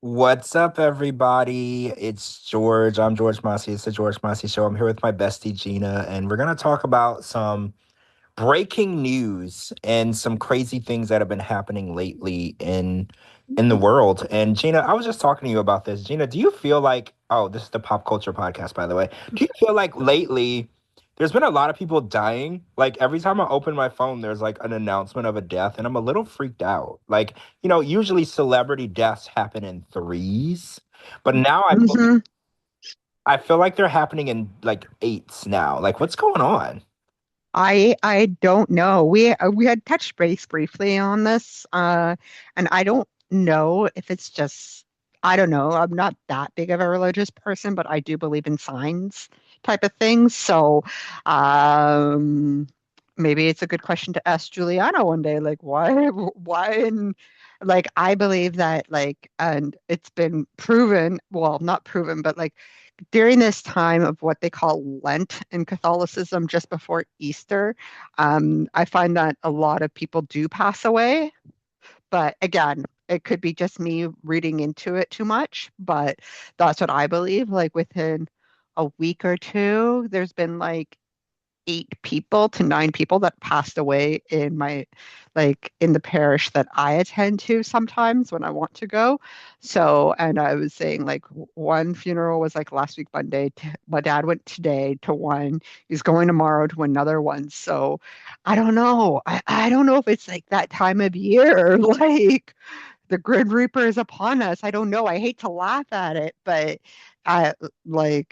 What's up, everybody? It's George. I'm George Mossey. It's the George Mossey Show. I'm here with my bestie, Gina, and we're going to talk about some breaking news and some crazy things that have been happening lately in the world. And Gina, I was just talking to you about this. Gina, do you feel like, oh, this is the pop culture podcast, by the way. Do you feel like lately there's been a lot of people dying? Like every time I open my phone, there's like an announcement of a death, and I'm a little freaked out. Like, usually celebrity deaths happen in threes, but now hmm I feel like they're happening in like eights now. Like, what's going on? I don't know. We had touched base briefly on this, and I don't know if it's just I don't know. I'm not that big of a religious person, but I do believe in signs type of things. So, um, maybe it's a good question to ask Juliana one day. Like, why? And like, I believe that and it's been proven. Well, not proven, but like during this time of what they call Lent in Catholicism, just before Easter, I find that a lot of people do pass away. But again, it could be just me reading into it too much, but that's what I believe. Like within a week or two, there's been like 8 people to 9 people that passed away in in the parish that I attend to sometimes when I want to go. So, and I was saying like one funeral was like last week Monday. My dad went today to one. He's going tomorrow to another one. So I don't know. I don't know if it's like that time of year, like the Grim Reaper is upon us. I don't know. I hate to laugh at it, but I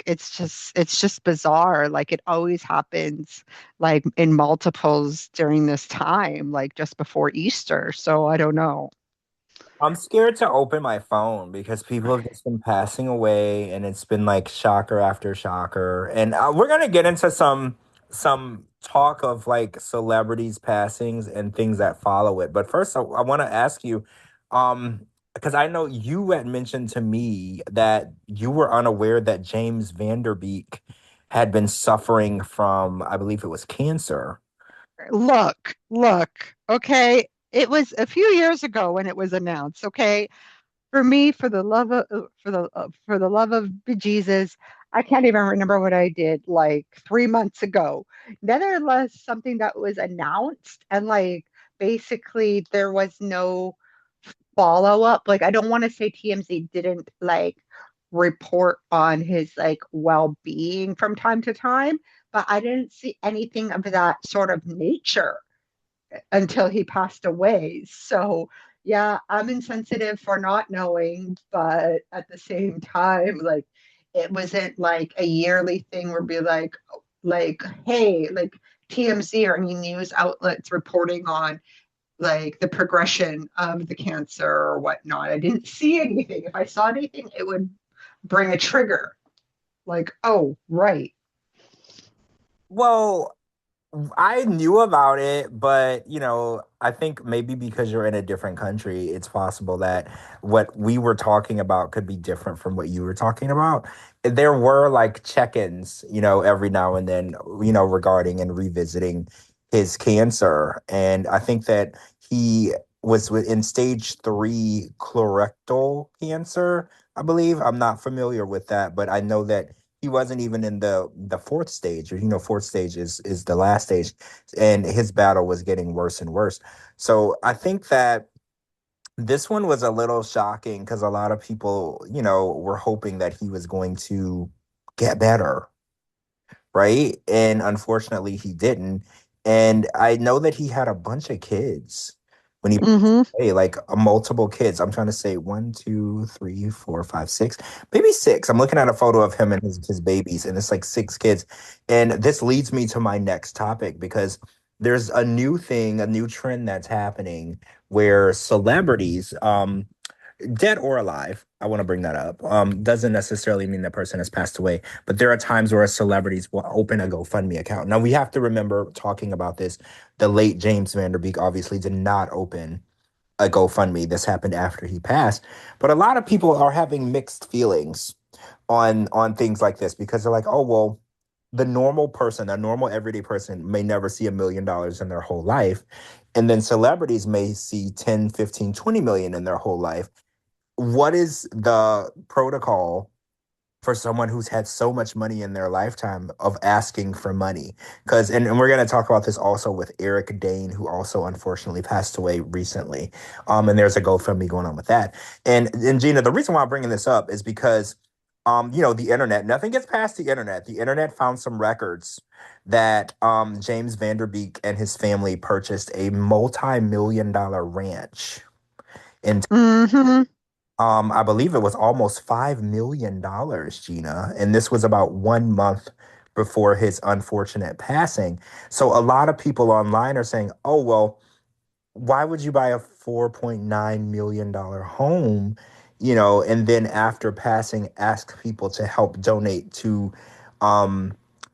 it's just bizarre. Like it always happens like in multiples during this time, like just before Easter. So I don't know. I'm scared to open my phone because people have just been passing away, and it's been like shocker after shocker. And we're gonna get into some talk of like celebrities passings and things that follow it. But first, I want to ask you, because I know you had mentioned to me that you were unaware that James Vanderbeek had been suffering from, I believe it was cancer. Look, okay. It was a few years ago when it was announced, okay? For me, for the love of Jesus, I can't even remember what I did like 3 months ago. Nevertheless, something that was announced and like basically there was no follow up. Like I don't want to say TMZ didn't like report on his like well-being from time to time, but I didn't see anything of that sort of nature until he passed away. So, yeah, I'm insensitive for not knowing, but at the same time, like it wasn't like a yearly thing where be hey, like TMZ or any news outlets reporting on like the progression of the cancer or whatnot. I didn't see anything. If I saw anything, it would bring a trigger. Like, oh, right. Well, I knew about it, but I think maybe because you're in a different country, it's possible that what we were talking about could be different from what you were talking about. There were like check-ins, every now and then, regarding and revisiting his cancer. And I think that he was in stage three colorectal cancer, I believe. I'm not familiar with that, but I know that he wasn't even in the fourth stage. Fourth stage is the last stage, and his battle was getting worse and worse. So I think that this one was a little shocking because a lot of people, were hoping that he was going to get better, right? And unfortunately, he didn't. And I know that he had a bunch of kids when he passed Mm-hmm. away, like multiple kids. I'm trying to say one, two, three, four, five, six, maybe six. I'm looking at a photo of him and his babies, and it's like six kids. And this leads me to my next topic because there's a new thing, a new trend that's happening where celebrities, dead or alive, I want to bring that up. Doesn't necessarily mean the person has passed away, but there are times where celebrities will open a GoFundMe account. Now we have to remember talking about this. The late James Vanderbeek obviously did not open a GoFundMe. This happened after he passed, but a lot of people are having mixed feelings on things like this because they're like, oh well, the normal person, a normal everyday person may never see $1 million in their whole life. And then celebrities may see 10, 15, 20 million in their whole life. what is the protocol for someone who's had so much money in their lifetime of asking for money? Because, and we're going to talk about this also with Eric Dane, who also unfortunately passed away recently. And there's a GoFundMe going on with that. And Gina, the reason why I'm bringing this up is because, the internet, nothing gets past the internet. The internet found some records that James Vanderbeek and his family purchased a multi-million-dollar ranch in Hmm. I believe it was almost $5 million, Gina, and this was about 1 month before his unfortunate passing. So a lot of people online are saying, "Oh, well, why would you buy a $4.9 million home, and then after passing, ask people to help donate to um,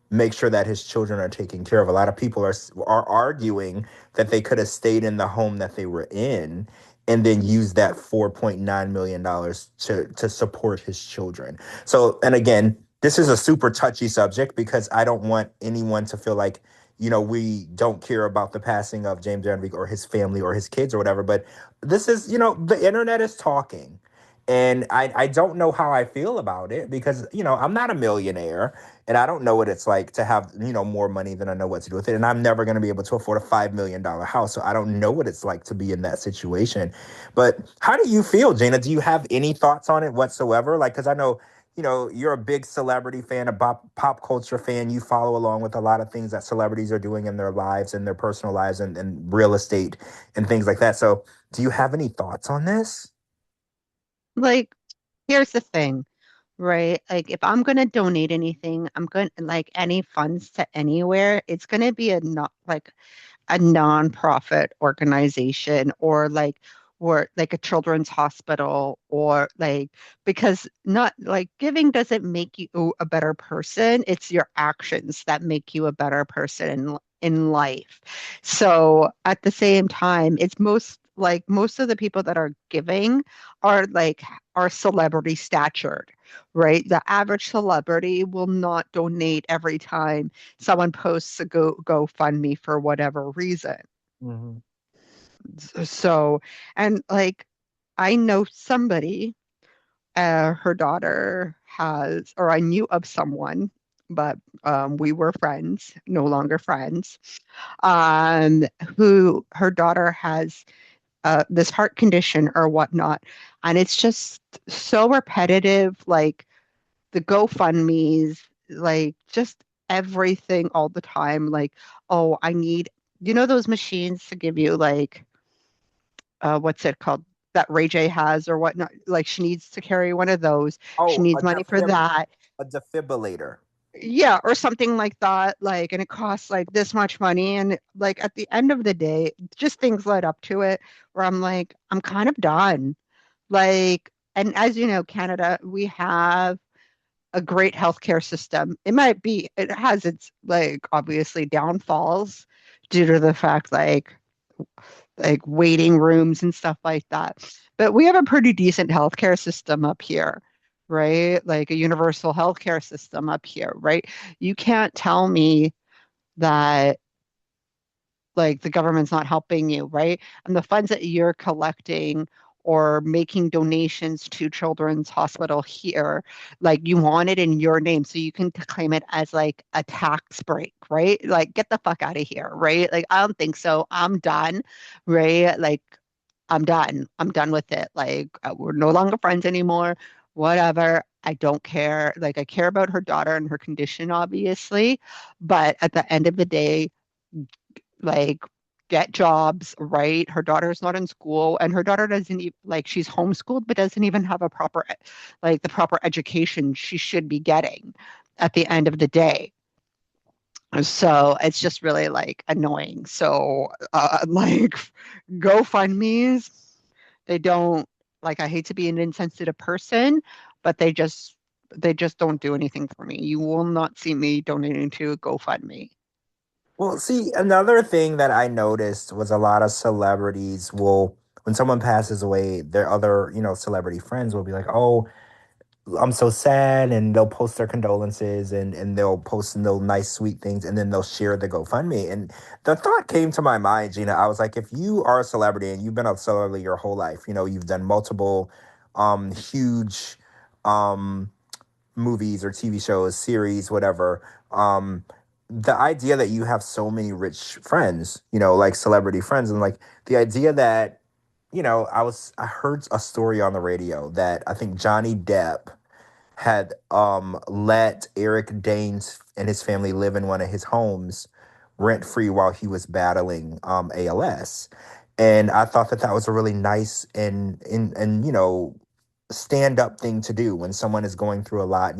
make sure that his children are taken care of?" A lot of people are arguing that they could have stayed in the home that they were in and then use that $4.9 million to support his children. So, and again, this is a super touchy subject because I don't want anyone to feel like we don't care about the passing of James Vanderbeek or his family or his kids or whatever. But this is, the internet is talking. And I don't know how I feel about it because, I'm not a millionaire and I don't know what it's like to have, more money than I know what to do with it. And I'm never going to be able to afford a $5 million house. So I don't know what it's like to be in that situation. But how do you feel, Jana? Do you have any thoughts on it whatsoever? Like, because I know you're a big celebrity fan, a pop culture fan. You follow along with a lot of things that celebrities are doing in their lives and their personal lives and real estate and things like that. So, do you have any thoughts on this? Like, here's the thing, right? Like, if I'm going to donate anything, I'm going to like any funds to anywhere, it's going to be a not like a nonprofit organization or like a children's hospital or like because not like giving doesn't make you a better person. It's your actions that make you a better person in life. So at the same time, it's most of the people that are giving are like are celebrity statured, right? The average celebrity will not donate every time someone posts a GoFundMe for whatever reason. Hmm. So, and like I know somebody, her daughter has, or I knew of someone, but we were friends, no longer friends, um, who her daughter has this heart condition or whatnot. And it's just so repetitive, like the GoFundMes, like just everything all the time. Like, oh, I need, those machines to give you like, what's it called? That Ray J has or whatnot. Like, she needs to carry one of those. She Oh, needs money for that. a defibrillator. Yeah, or something like that. Like, and it costs like this much money. And like at the end of the day, just things led up to it where I'm like, I'm kind of done. Like, and as you know, Canada, we have a great healthcare system. It has its like obviously downfalls due to the fact like waiting rooms and stuff like that. But we have a pretty decent healthcare system up here, right? Like a universal healthcare system up here, right? You can't tell me that like the government's not helping you, right? And the funds that you're collecting or making donations to Children's Hospital here, like you want it in your name so you can claim it as like a tax break, right? Like get the fuck out of here, right? Like I don't think so. I'm done, right? Like I'm done. I'm done with it. Like we're no longer friends anymore. Whatever. I don't care. Like I care about her daughter and her condition, obviously, but at the end of the day, like get jobs, right? Her daughter's not in school and her daughter doesn't even like she's homeschooled but doesn't even have a proper like the proper education she should be getting at the end of the day. So it's just really like annoying. So like GoFundMe's, they don't like I hate to be an insensitive person, but they just don't do anything for me. You will not see me donating to a GoFundMe. Well, see, another thing that I noticed was a lot of celebrities will, when someone passes away, their other, celebrity friends will be like, "Oh, I'm so sad," and they'll post their condolences and they'll post no nice sweet things and then they'll share the GoFundMe. And the thought came to my mind, Gina. I was like, if you are a celebrity and you've been a celebrity your whole life, you've done multiple huge um, movies or TV shows, series, whatever. Um, the idea that you have so many rich friends, like celebrity friends, and like the idea that, I heard a story on the radio that I think Johnny Depp had let Eric Danes and his family live in one of his homes rent free while he was battling ALS. And I thought that that was a really nice and stand up thing to do when someone is going through a lot.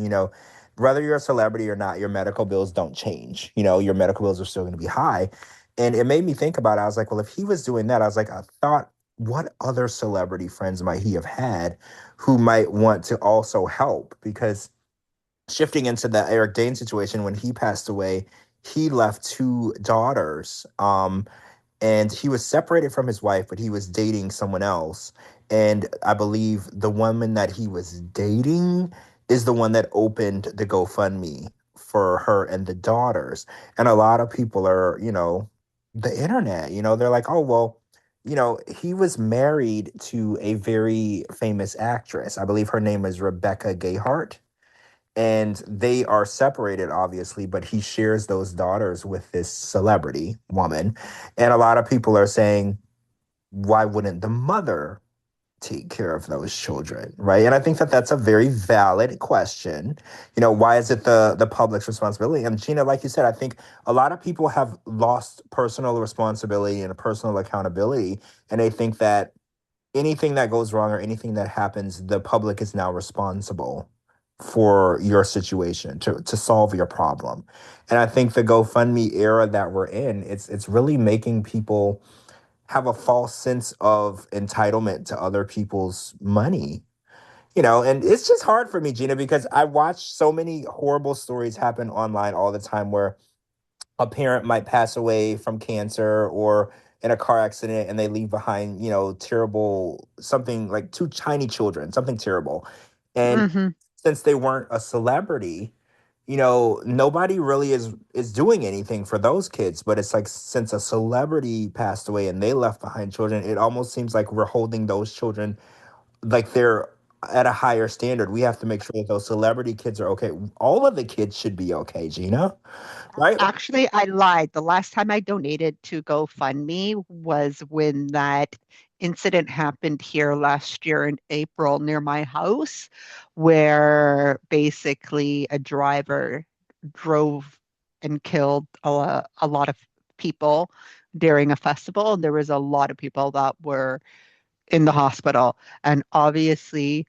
Whether you're a celebrity or not, your medical bills don't change. Your medical bills are still going to be high. And it made me think about it. I was like, well, if he was doing that, I was like, I thought, what other celebrity friends might he have had who might want to also help? Because shifting into the Eric Dane situation, when he passed away, he left two daughters. And he was separated from his wife, but he was dating someone else. And I believe the woman that he was dating is the one that opened the GoFundMe for her and the daughters. And a lot of people are, the internet, they're like, oh, well, he was married to a very famous actress. I believe her name is Rebecca Gayheart, and they are separated obviously, but he shares those daughters with this celebrity woman. And a lot of people are saying, why wouldn't the mother take care of those children, right? And I think that that's a very valid question. Why is it the public's responsibility? And Gina, like you said, I think a lot of people have lost personal responsibility and personal accountability, and they think that anything that goes wrong or anything that happens, the public is now responsible for your situation to solve your problem. And I think the GoFundMe era that we're in, it's really making people have a false sense of entitlement to other people's money. And it's just hard for me, Gina, because I watch so many horrible stories happen online all the time where a parent might pass away from cancer or in a car accident and they leave behind, terrible something like two tiny children, something terrible. And Hmm. since they weren't a celebrity, nobody really is doing anything for those kids. But it's like since a celebrity passed away and they left behind children, it almost seems like we're holding those children like they're at a higher standard. We have to make sure that those celebrity kids are okay. All of the kids should be okay, Gina. Right? Actually, I lied. The last time I donated to GoFundMe was when that incident happened here last year in April near my house, where basically a driver drove and killed a lot of people during a festival. There was a lot of people that were in the hospital. And obviously,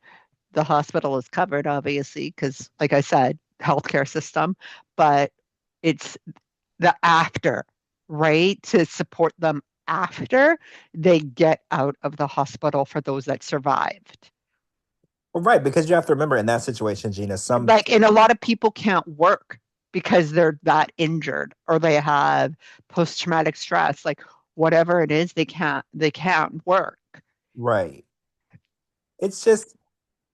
the hospital is covered, obviously, because, like I said, healthcare system, but it's the after, right? To support them after they get out of the hospital for those that survived. Well, right, because you have to remember in that situation, Gina, some Like, and a lot of people can't work because they're that injured or they have post-traumatic stress, like whatever it is, they can't work. right. It's just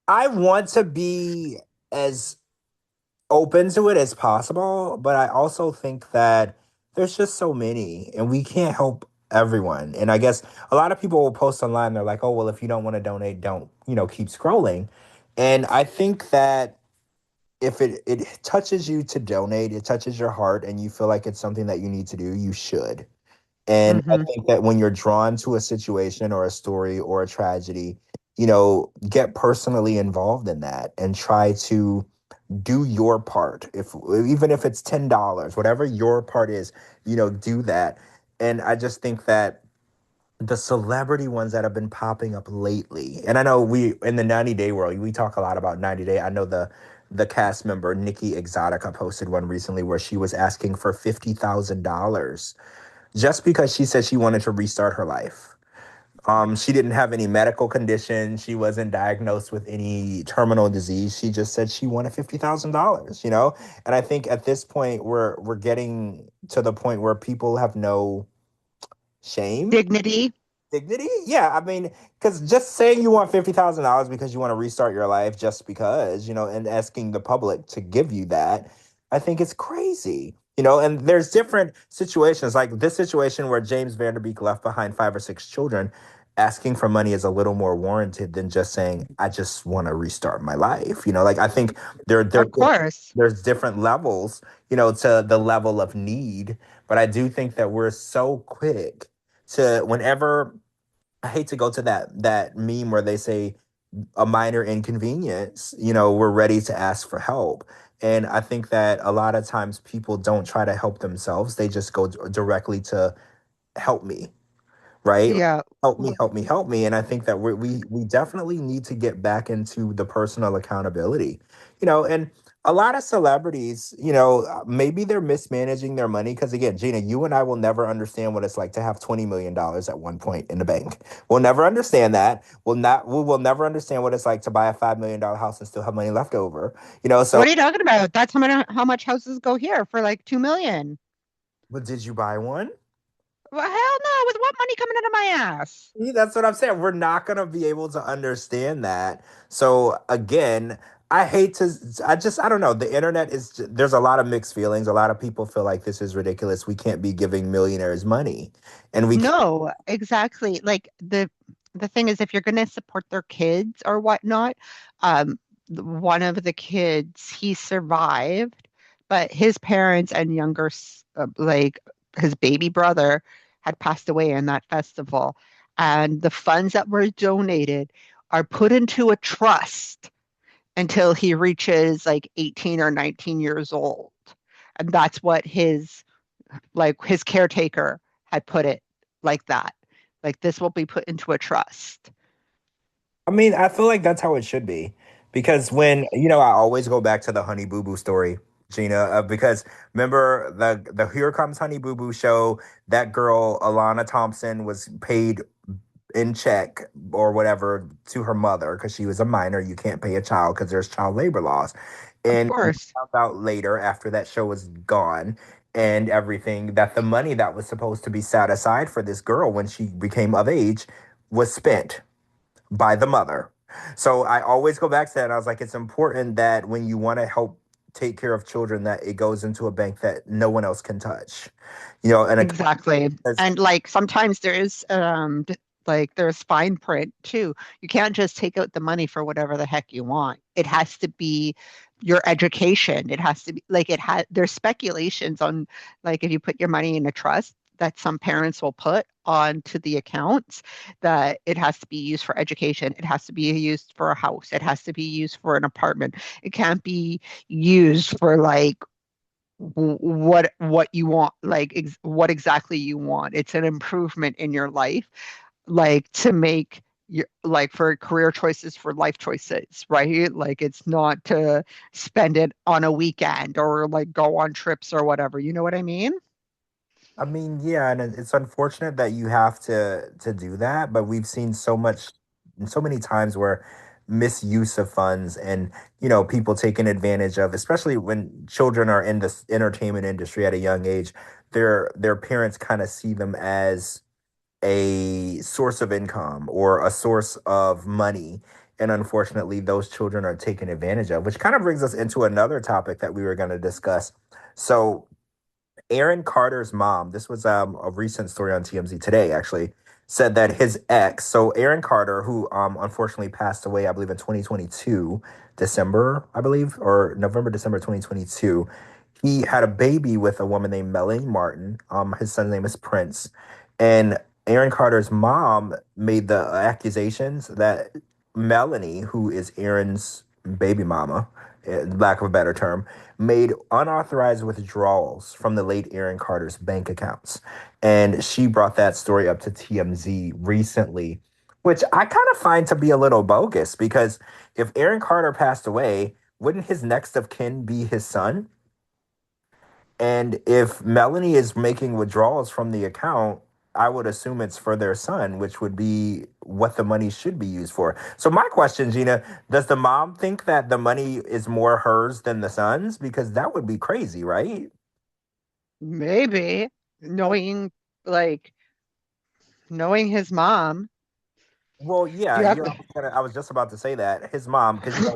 I want to be as open to it as possible, but I also think that there's just so many and we can't help everyone. And I guess a lot of people will post online, they're like, oh, well, if you don't want to donate, don't, keep scrolling. And I think that if it touches you to donate, it touches your heart and you feel like it's something that you need to do, you should. And I Hmm. think that when you're drawn to a situation or a story or a tragedy, get personally involved in that and try to do your part. If even if it's $10, whatever your part is, do that. And I just think that the celebrity ones that have been popping up lately, and I know we in the 90 Day world, we talk a lot about 90 Day. I know the cast member Nikki Exotica posted one recently where she was asking for $50,000 just because she said she wanted to restart her life. She didn't have any medical condition. She wasn't diagnosed with any terminal disease. She just said she wanted $50,000. And I think at this point we're getting to the point where people have no shame, Dignity. dignity. Yeah, I mean, because just saying you want $50,000 because you want to restart your life, just because, and asking the public to give you that, I think it's crazy. And there's different situations like this situation where James Vanderbeek left behind five or six children. asking for money is a little more warranted than just saying, I just want to restart my life. Like I think there Of course. there's different levels, to the level of need. But I do think that we're so quick to whenever I hate to go to that meme where they say a minor inconvenience, we're ready to ask for help. And I think that a lot of times people don't try to help themselves. They just go directly to help me, right? Yeah. Help me, help me, help me. And I think that we definitely need to get back into the personal accountability, and a lot of celebrities, maybe they're mismanaging their money. Because again, Gina, you and I will never understand what it's like to have $20 million at one point in the bank. We'll never understand that. We will never understand what it's like to buy a $5 million house and still have money left over. So What are you talking about? That's how much houses go here for like 2 million. but did you buy one? Well, hell no, with what money coming out of my ass? See, that's what I'm saying. We're not going to be able to understand that. So again, I hate to, I don't know. The internet there's a lot of mixed feelings. A lot of people feel like this is ridiculous. We can't be giving millionaires money. And we can't, No, exactly. Like the thing is, if you're going to support their kids or whatnot, one of the kids he survived, but his parents and like his baby brother, had passed away in that festival, and the funds that were donated are put into a trust until he reaches like 18 or 19 years old, and that's what his caretaker had put it like that. Like this will be put into a trust. I mean, I feel like that's how it should be. Because I always go back to the Honey Boo Boo story, Gina, because remember the Here Comes Honey Boo Boo show, that girl, Alana Thompson, was paid in check or whatever to her mother because she was a minor. You can't pay a child because there's child labor laws. Of And we course. found out later, after that show was gone and everything, that the money that was supposed to be set aside for this girl when she became of age was spent by the mother. So I always go back to that. And I was like, it's important that when you want to help take care of children, that it goes into a bank that no one else can touch. And Exactly. because And like sometimes there's fine print too. You can't just take out the money for whatever the heck you want. It has to be your education. It has to be like there's speculations on like if you put your money in a trust that some parents will put onto the accounts, that it has to be used for education. It has to be used for a house. It has to be used for an apartment. It can't be used for like what you want, like what exactly you want. It's an improvement in your life, like to make your like for career choices, for life choices, right? Like it's not to spend it on a weekend or like go on trips or whatever. You know what I mean? I mean, yeah, and it's unfortunate that you have to do that, but we've seen so many times where misuse of funds and people taking advantage of, especially when children are in this entertainment industry at a young age, their parents kind of see them as a source of income or a source of money. And unfortunately, those children are taken advantage of, which kind of brings us into another topic that we were going to discuss. So Aaron Carter's mom, this was a recent story on TMZ today, actually, said that his ex, so Aaron Carter, who unfortunately passed away, I believe in 2022, December, I believe, or November, December 2022, he had a baby with a woman named Melanie Martin. His son's name is Prince. And Aaron Carter's mom made the accusations that Melanie, who is Aaron's baby mama, lack of a better term, made unauthorized withdrawals from the late Aaron Carter's bank accounts. And she brought that story up to TMZ recently, which I kind of find to be a little bogus because if Aaron Carter passed away, wouldn't his next of kin be his son? And if Melanie is making withdrawals from the account, I would assume it's for their son, which would be what the money should be used for. So my question, Gina, does the mom think that the money is more hers than the son's? Because that would be crazy, right? Maybe knowing like knowing his mom. Well, yeah, You have I was just about to say that his mom, because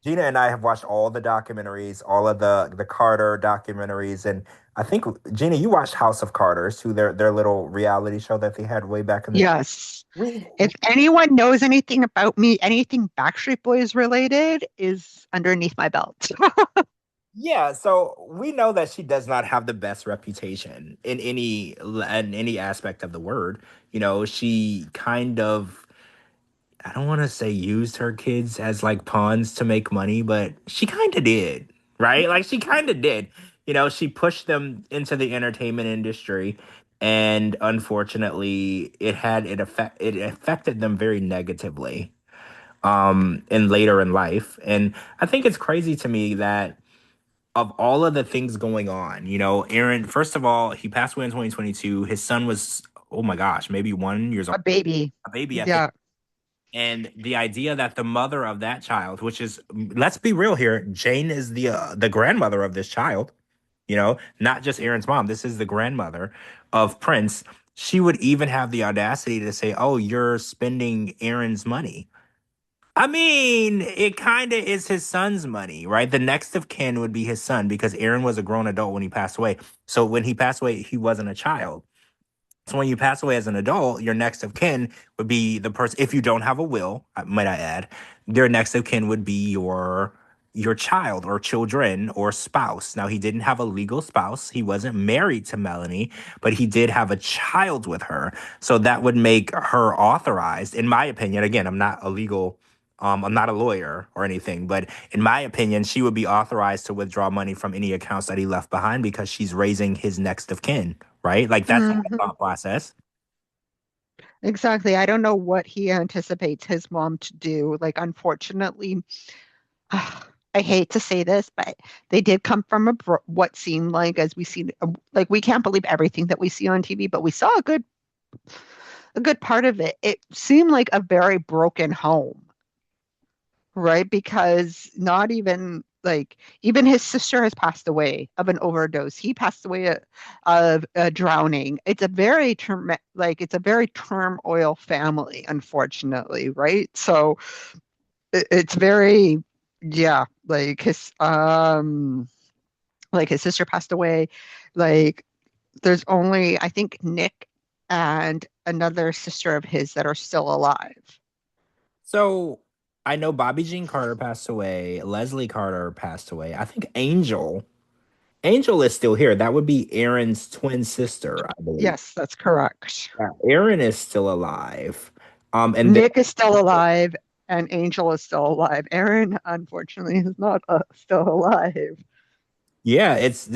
Gina and I have watched all the documentaries, all of the Carter documentaries, and I think Gina, you watched House of Carters, who their little reality show that they had way back in the Yes. we If anyone knows anything about me, anything Backstreet Boys related is underneath my belt. yeah, so we know that she does not have the best reputation in any aspect of the word. You know, she kind of I don't want to say used her kids as like pawns to make money, but she kind of did, right? Like she kind of did. You know, she pushed them into the entertainment industry, and unfortunately, it affected them very negatively and later in life. And I think it's crazy to me that of all of the things going on, you know, Aaron, first of all, he passed away in 2022. His son was, oh my gosh, maybe 1 years old, A baby. a baby at the Yeah, and the idea that the mother of that child, which is, let's be real here, Jane is the grandmother of this child, you know, not just Aaron's mom. This is the grandmother of Prince. She would even have the audacity to say, "Oh, you're spending Aaron's money." I mean, it kind of is his son's money, right? The next of kin would be his son because Aaron was a grown adult when he passed away. So when he passed away, he wasn't a child. So when you pass away as an adult, your next of kin would be the person. If you don't have a will, might I add, your next of kin would be your child or children or spouse. Now he didn't have a legal spouse. He wasn't married to Melanie, but he did have a child with her. So that would make her authorized, in my opinion. Again, I'm not a legal. I'm not a lawyer or anything, but in my opinion, she would be authorized to withdraw money from any accounts that he left behind because she's raising his next of kin, right? Like that's my hmm thought process. exactly. I don't know what he anticipates his mom to do. Like, unfortunately, I hate to say this, but they did come from what seemed like, as we see, like we can't believe everything that we see on TV, but we saw a good part of it. It seemed like a very broken home, right? Because not even like even his sister has passed away of an overdose. He passed away of drowning. It's a very turmoil family, unfortunately, right? So it's very yeah, like his sister passed away. Like there's only I think Nick and another sister of his that are still alive. So I know Bobby Jean Carter passed away. Leslie Carter passed away. I think Angel is still here. That would be Aaron's twin sister, I believe. Yes, that's correct. Aaron is still alive. And then Nick is still alive and Angel is still alive. Aaron, unfortunately, is not still alive. yeah, it's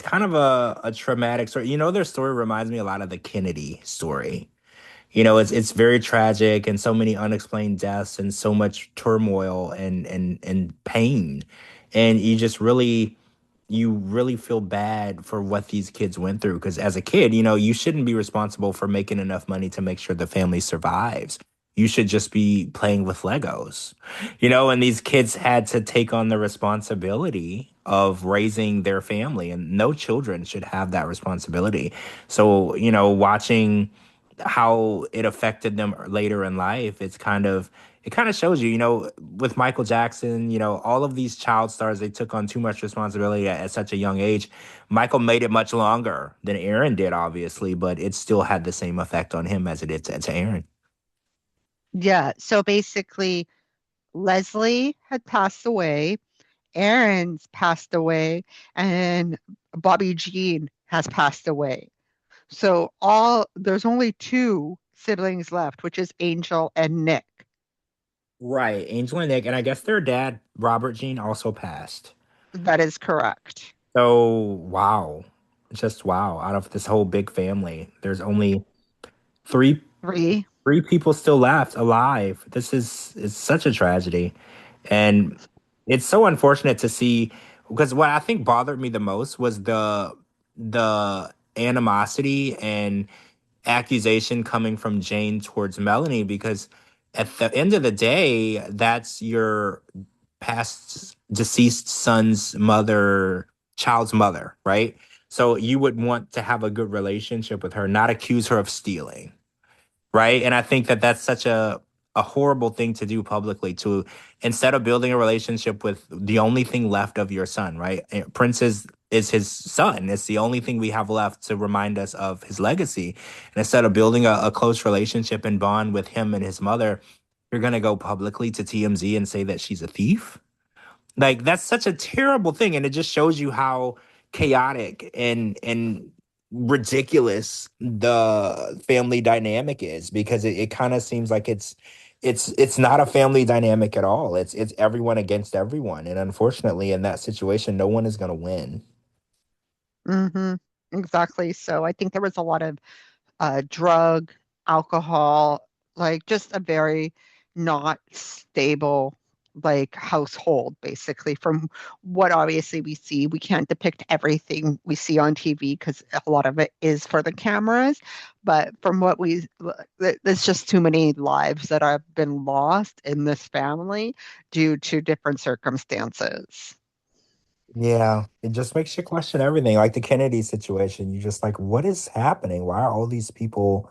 kind of a traumatic story. You know, their story reminds me a lot of the Kennedy story. You know, it's very tragic and so many unexplained deaths and so much turmoil and pain. And you really feel bad for what these kids went through because as a kid, you know, you shouldn't be responsible for making enough money to make sure the family survives. You should just be playing with Legos. You know, and these kids had to take on the responsibility of raising their family and no children should have that responsibility. So, you know, watching how it affected them later in life, it kind of shows you, you know, with Michael Jackson, you know, all of these child stars, they took on too much responsibility at such a young age. Michael made it much longer than Aaron did, obviously, but it still had the same effect on him as it did to Aaron. Yeah, so basically, Leslie had passed away, Aaron's passed away, and Bobby Jean has passed away. So all there's only two siblings left, which is Angel and Nick. Right, Angel and Nick, and I guess their dad, Robert Jean, also passed. That is correct. So, wow, just wow. Out of this whole big family, there's only three Three. three people still left alive. This is such a tragedy. And it's so unfortunate to see because what I think bothered me the most was the animosity and accusation coming from Jane towards Melanie because at the end of the day, that's your past deceased son's mother, child's mother, right? So you would want to have a good relationship with her, not accuse her of stealing, right? And I think that that's such a horrible thing to do publicly to instead of building a relationship with the only thing left of your son, right? Prince is his son. It's the only thing we have left to remind us of his legacy. And instead of building a close relationship and bond with him and his mother, you're going to go publicly to TMZ and say that she's a thief. Like that's such a terrible thing, and it just shows you how chaotic and ridiculous the family dynamic is because it kind of seems like it's not a family dynamic at all. It's everyone against everyone, and unfortunately, in that situation, no one is going to win. Hmm. Exactly. So I think there was a lot of drug, alcohol, like just a very not stable like household, basically, from what obviously we see. We can't depict everything we see on TV because a lot of it is for the cameras. But from what there's just too many lives that have been lost in this family due to different circumstances. Yeah, it just makes you question everything. Like the Kennedy situation, you just like, what is happening? Why are all these people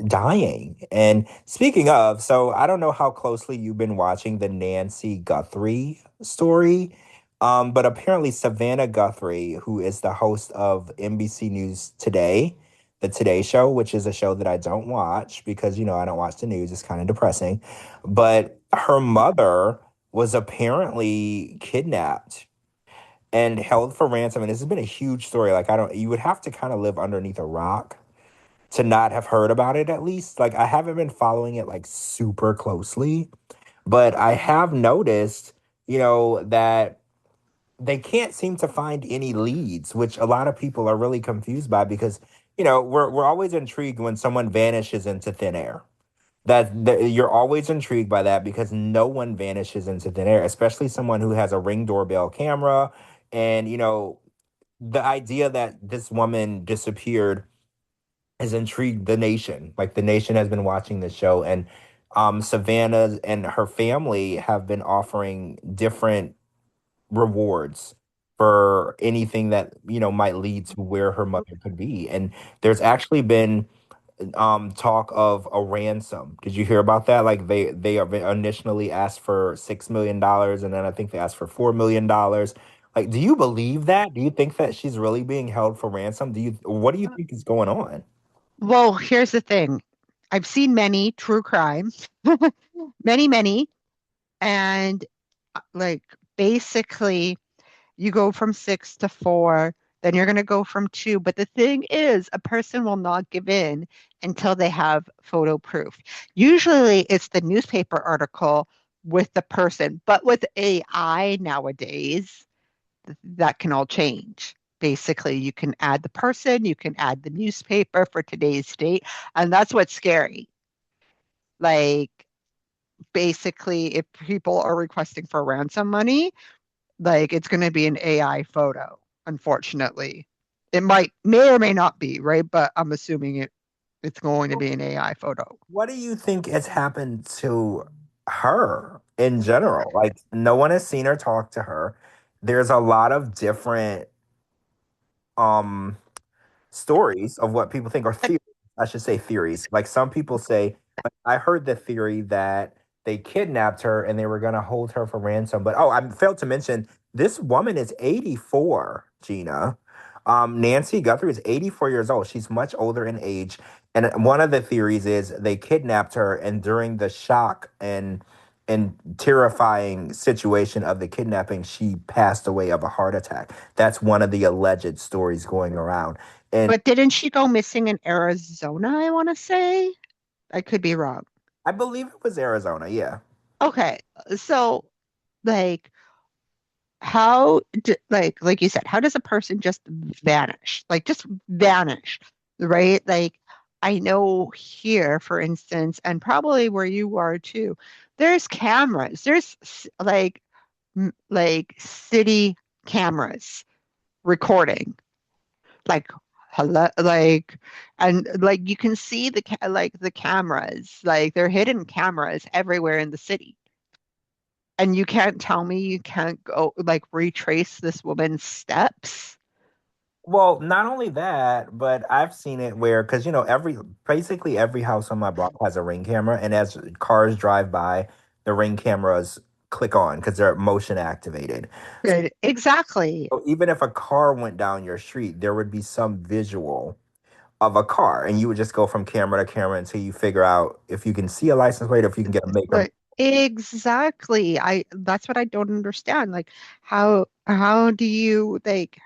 dying? And speaking of, so I don't know how closely you've been watching the Nancy Guthrie story, but apparently Savannah Guthrie, who is the host of NBC News Today, the Today Show, which is a show that I don't watch because, I don't watch the news. It's kind of depressing. But her mother was apparently kidnapped and held for ransom. And this has been a huge story. Like, you would have to kind of live underneath a rock to not have heard about it at least. Like I haven't been following it like super closely, but I have noticed, that they can't seem to find any leads, which a lot of people are really confused by because, we're always intrigued when someone vanishes into thin air. That you're always intrigued by that because no one vanishes into thin air, especially someone who has a Ring doorbell camera and, the idea that this woman disappeared has intrigued the nation. Like the nation has been watching the show, and Savannah and her family have been offering different rewards for anything that might lead to where her mother could be. And there's actually been talk of a ransom. Did you hear about that? Like initially asked for $6 million, and then I think they asked for $4 million. Like, do you believe that? Do you think that she's really being held for ransom? What do you think is going on? Well, here's the thing. I've seen many true crime, many, many, and like basically you go from six to four, then you're going to go from two. But the thing is, a person will not give in until they have photo proof. Usually it's the newspaper article with the person, but with AI nowadays, that can all change. Basically, you can add the person, you can add the newspaper for today's date, and that's what's scary. Like, basically, if people are requesting for ransom money, like it's going to be an AI photo, unfortunately. It may or may not be, right? But I'm assuming it's going to be an AI photo. What do you think has happened to her in general? Like, no one has seen her talk to her. There's a lot of different um stories of what people think, or theories. I should say theories. Like some people say, like, I heard the theory that they kidnapped her and they were going to hold her for ransom. But oh, I failed to mention this woman is 84, Gina. Nancy Guthrie is 84 years old. She's much older in age. And one of the theories is they kidnapped her, and during the shock and terrifying situation of the kidnapping, she passed away of a heart attack. That's one of the alleged stories going around. And But didn't she go missing in Arizona, I want to say? I could be wrong. I believe it was Arizona. Yeah. Okay. So, like, like you said, how does a person just vanish? Like, just vanish, right? Like, I know here, for instance, and probably where you are too, there's cameras. There's like like city cameras recording, like hello, like, and like you can see like the cameras, like they're hidden cameras everywhere in the city. And you can't tell me you can't go like retrace this woman's steps. Well, not only that, but I've seen it where, because basically every house on my block has a ring camera, and as cars drive by, the ring cameras click on because they're motion activated. Good. Exactly. So even if a car went down your street, there would be some visual of a car, and you would just go from camera to camera until you figure out if you can see a license plate, or if you can get a make or Like exactly. I That's what I don't understand. Like how do you like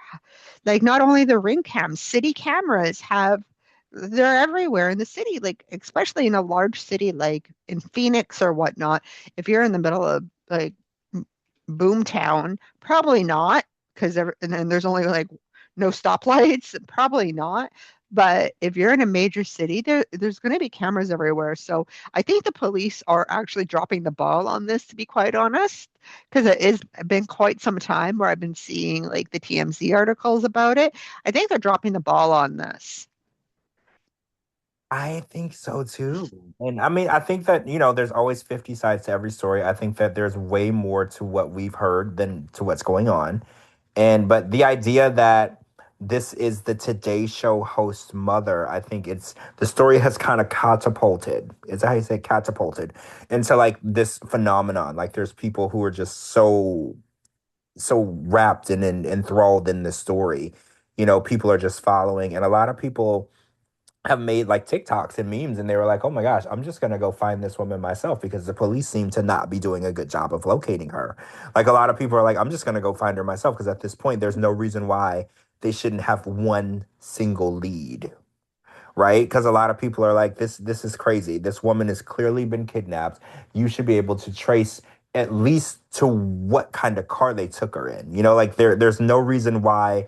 not only the ring cams, city cameras have they're everywhere in the city, like especially in a large city like in Phoenix or whatnot. If you're in the middle of like boom town, probably not because and then there's only like no stoplights, probably not. But if you're in a major city, there's going to be cameras everywhere. So I think the police are actually dropping the ball on this, to be quite honest, because it has been quite some time where I've been seeing like the TMZ articles about it. I think they're dropping the ball on this. I think so too. And I mean, I think that, there's always 50 sides to every story. I think that there's way more to what we've heard than to what's going on. But the idea that this is the Today Show host mother, I think it's the story has kind of catapulted. Is that how you say catapulted into like this phenomenon? Like there's people who are just so wrapped and enthralled in this story. People are just following, and a lot of people have made like TikToks and memes, and they were like, "Oh my gosh, I'm just gonna go find this woman myself because the police seem to not be doing a good job of locating her." Like a lot of people are like, "I'm just gonna go find her myself," because at this point, there's no reason why they shouldn't have one single lead, right? Because a lot of people are like, "This is crazy. This woman has clearly been kidnapped. You should be able to trace." At least to what kind of car they took her in. Like there's no reason why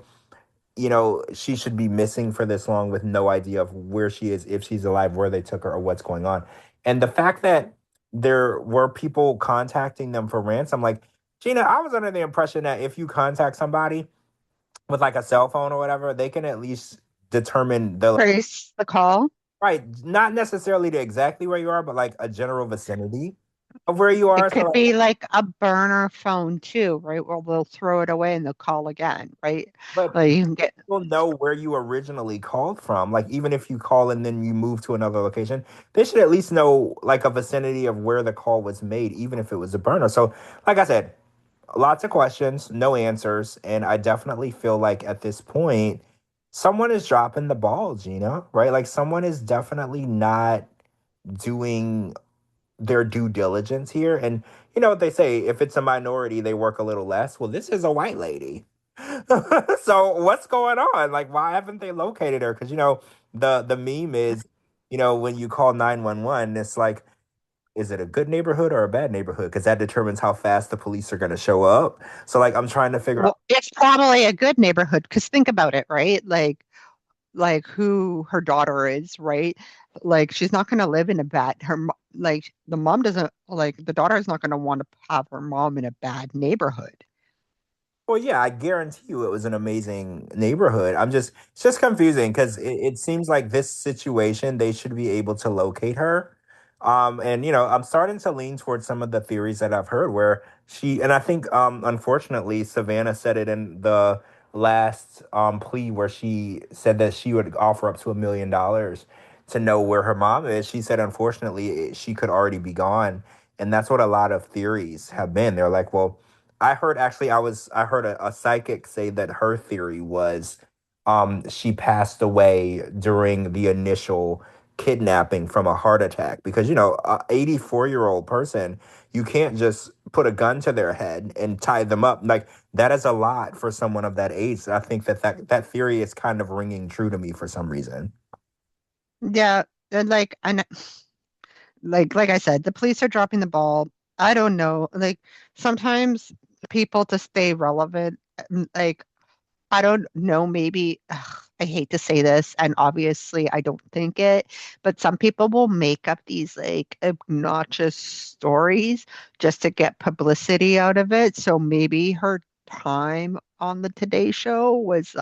she should be missing for this long with no idea of where she is, if she's alive, where they took her, or what's going on. And the fact that there were people contacting them for ransom, like, Gina, I was under the impression that if you contact somebody with like a cell phone or whatever, they can at least determine Trace the call. right, not necessarily to exactly where you are, but like a general vicinity of where you It are. So, could like, be like a burner phone too, right? Where they'll throw it away and they'll call again, right? but Like you can get people know where you originally called from. Like even if you call and then you move to another location, they should at least know like a vicinity of where the call was made, even if it was a burner. So, like I said, lots of questions, no answers, and I definitely feel like at this point, someone is dropping the ball, Gina. Right? Like someone is definitely not doing their due diligence here. And you know what they say, if it's a minority, they work a little less. Well, this is a white lady. So what's going on? Like, why haven't they located her? Because the meme is, when you call 911, it's like, is it a good neighborhood or a bad neighborhood? Because that determines how fast the police are going to show up. So like, I'm trying to figure out. well, it's probably a good neighborhood because think about it, right? Like who her daughter is, right? Like she's not going to live in a bad like the mom doesn't like the daughter is not going to want to have her mom in a bad neighborhood. Well, yeah, I guarantee you it was an amazing neighborhood. It's just confusing because it seems like this situation, they should be able to locate her. And I'm starting to lean towards some of the theories that I've heard where and I think, unfortunately, Savannah said it in the last, plea where she said that she would offer up to $1 million to know where her mom is. She said, unfortunately, she could already be gone. And that's what a lot of theories have been. They're like, well, I heard actually I heard a psychic say that her theory was she passed away during the initial kidnapping from a heart attack because a 84-year-old person, you can't just put a gun to their head and tie them up. Like that is a lot for someone of that age. So I think that theory is kind of ringing true to me for some reason. Yeah, and like I said, the police are dropping the ball. I don't know. Like sometimes people to stay relevant, like I don't know, maybe I hate to say this, and obviously I don't think it, but some people will make up these like obnoxious stories just to get publicity out of it. So maybe her time on the Today Show was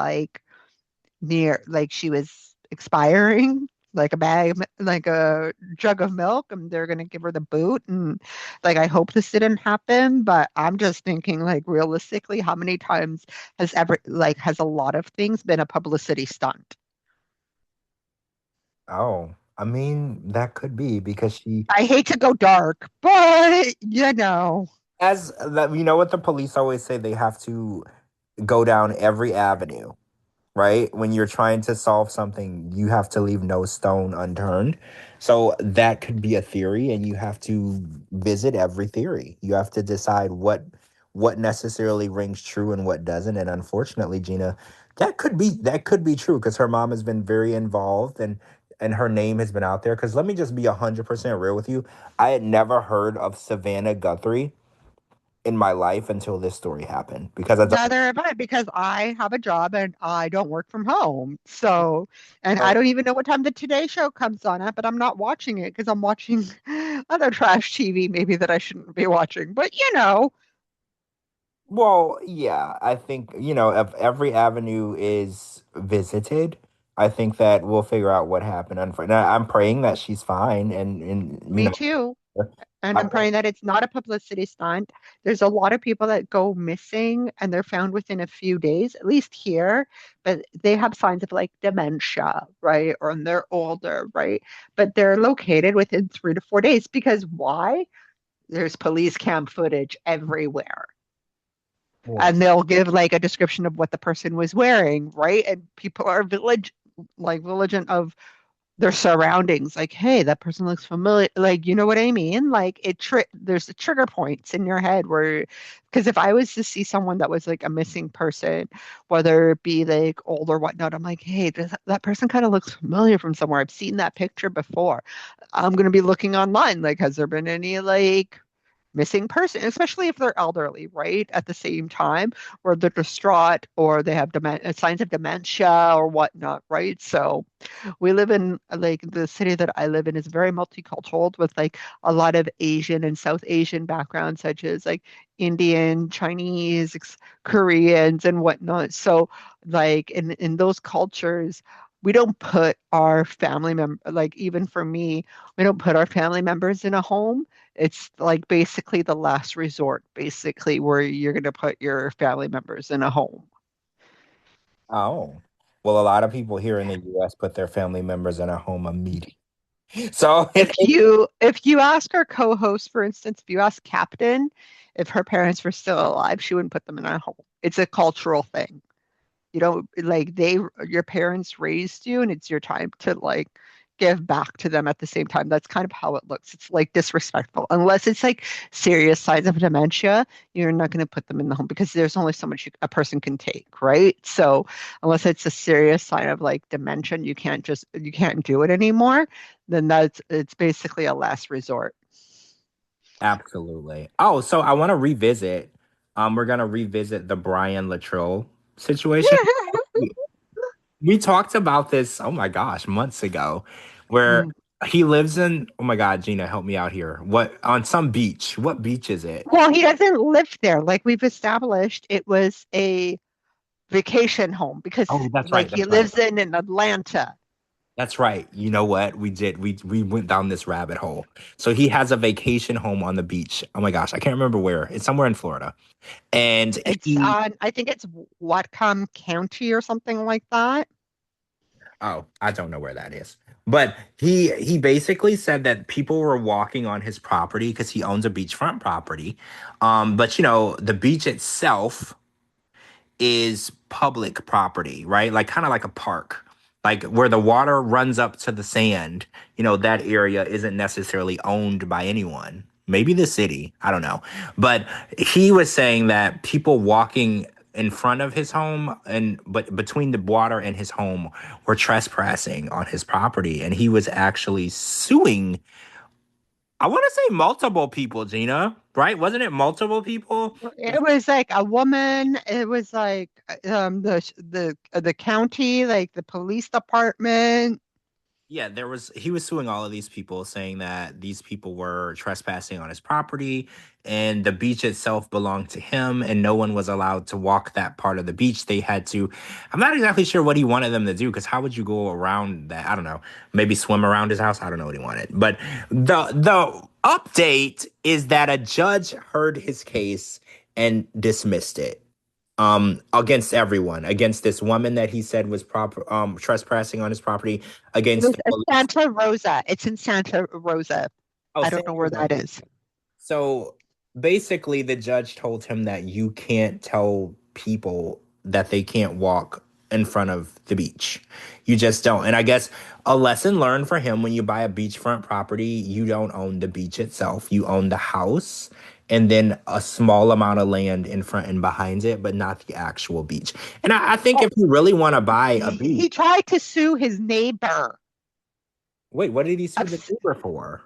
near, like she was expiring, like a jug of milk, and they're gonna give her the boot. And like, I hope this didn't happen, but I'm just thinking, like, realistically, how many times has a lot of things been a publicity stunt? Oh, I mean, that could be because she I hate to go dark, but you know. as that, you know what the police always say, they have to go down every avenue, right? When you're trying to solve something, you have to leave no stone unturned. So that could be a theory, and you have to visit every theory. You have to decide what necessarily rings true and what doesn't. And unfortunately, Gina, that could be true because her mom has been very involved, and her name has been out there. Because let me just be 100% real with you. I had never heard of Savannah Guthrie in my life until this story happened because I don't Neither have I because I have a job and I don't work from home. So, and I know. don't even know what time the Today Show comes on at, but I'm not watching it because I'm watching other trash TV maybe that I shouldn't be watching. But Well, yeah, I think, if every avenue is visited, I think that we'll figure out what happened. Now, I'm praying that she's fine, and me too. And I, I'm praying that it's not a publicity stunt. There's a lot of people that go missing and they're found within a few days, at least here, but they have signs of like dementia, right? Or they're older, right? But they're located within 3 to 4 days because why? There's police cam footage everywhere. well, And they'll give like a description of what the person was wearing, right? And people are vigilant of their surroundings. Like, hey, that person looks familiar. Like, you know what I mean? Like, there's the trigger points in your head where, because if I was to see someone that was like a missing person, whether it be like old or whatnot, I'm like, hey, that person kind of looks familiar from somewhere. I've seen that picture before. I'm gonna be looking online. Like, has there been any like missing person, especially if they're elderly, right? At the same time, or they're distraught, or they have signs of dementia or whatnot, right? So we live in like the city that I live in is very multicultural with like a lot of Asian and South Asian backgrounds, such as like Indian, Chinese, Koreans, and whatnot. So, like in those cultures, we don't put our family member like even for me, we don't put our family members in a home. It's like basically the last resort, basically where you're going to put your family members in a home. oh, well, a lot of people here in the U.S. put their family members in a home immediately. So If you ask our co-host, for instance, if you ask Captain if her parents were still alive, she wouldn't put them in a home. It's a cultural thing. You know, like your parents raised you, and it's your time to like give back to them at the same time. That's kind of how it looks. It's like disrespectful. Unless it's like serious signs of dementia, you're not going to put them in the home because there's only so much a person can take, right? So unless it's a serious sign of like dementia, you can't do it anymore, then it's basically a last resort. absolutely. Oh, so I want to revisit. We're gonna revisit the Brian Latrell situation. We talked about this, oh my gosh, months ago, where Mm. he lives in, oh my God, Gina, help me out here. What, on some beach? What beach is it? Well, he doesn't live there. Like we've established, it was a vacation home because Oh, that's like right. he That's right. lives in Atlanta. That's right. You know what? We did. We went down this rabbit hole. So he has a vacation home on the beach. Oh my gosh, I can't remember where. It's somewhere in Florida. And It's he on, I think it's Whatcom County or something like that. oh, I don't know where that is. But he basically said that people were walking on his property because he owns a beachfront property. But the beach itself is public property, right? Like kind of like a park. Like where the water runs up to the sand, that area isn't necessarily owned by anyone. Maybe the city, I don't know. But he was saying that people walking in front of his home and but between the water and his home were trespassing on his property, and he was actually suing, I want to say multiple people, Gina, right? Wasn't it multiple people? It was like a woman. It was like the county, like the police department. Yeah, he was suing all of these people, saying that these people were trespassing on his property, and the beach itself belonged to him, and no one was allowed to walk that part of the beach. They had to, I'm not exactly sure what he wanted them to do, because how would you go around that? I don't know. Maybe swim around his house. I don't know what he wanted. But the update is that a judge heard his case and dismissed it, against everyone, against this woman that he said was proper trespassing on his property, It against was the police. Santa Rosa. It's in Santa Rosa. Oh, I don't Santa know where Rosa. that is. So basically the judge told him that you can't tell people that they can't walk in front of the beach. You just don't. And I guess a lesson learned for him: when you buy a beachfront property, you don't own the beach itself. You own the house and then a small amount of land in front and behind it, but not the actual beach. And I think Oh, if you really want to buy a beach, he tried to sue his neighbor. wait, what did he sue the Ups- neighbor for?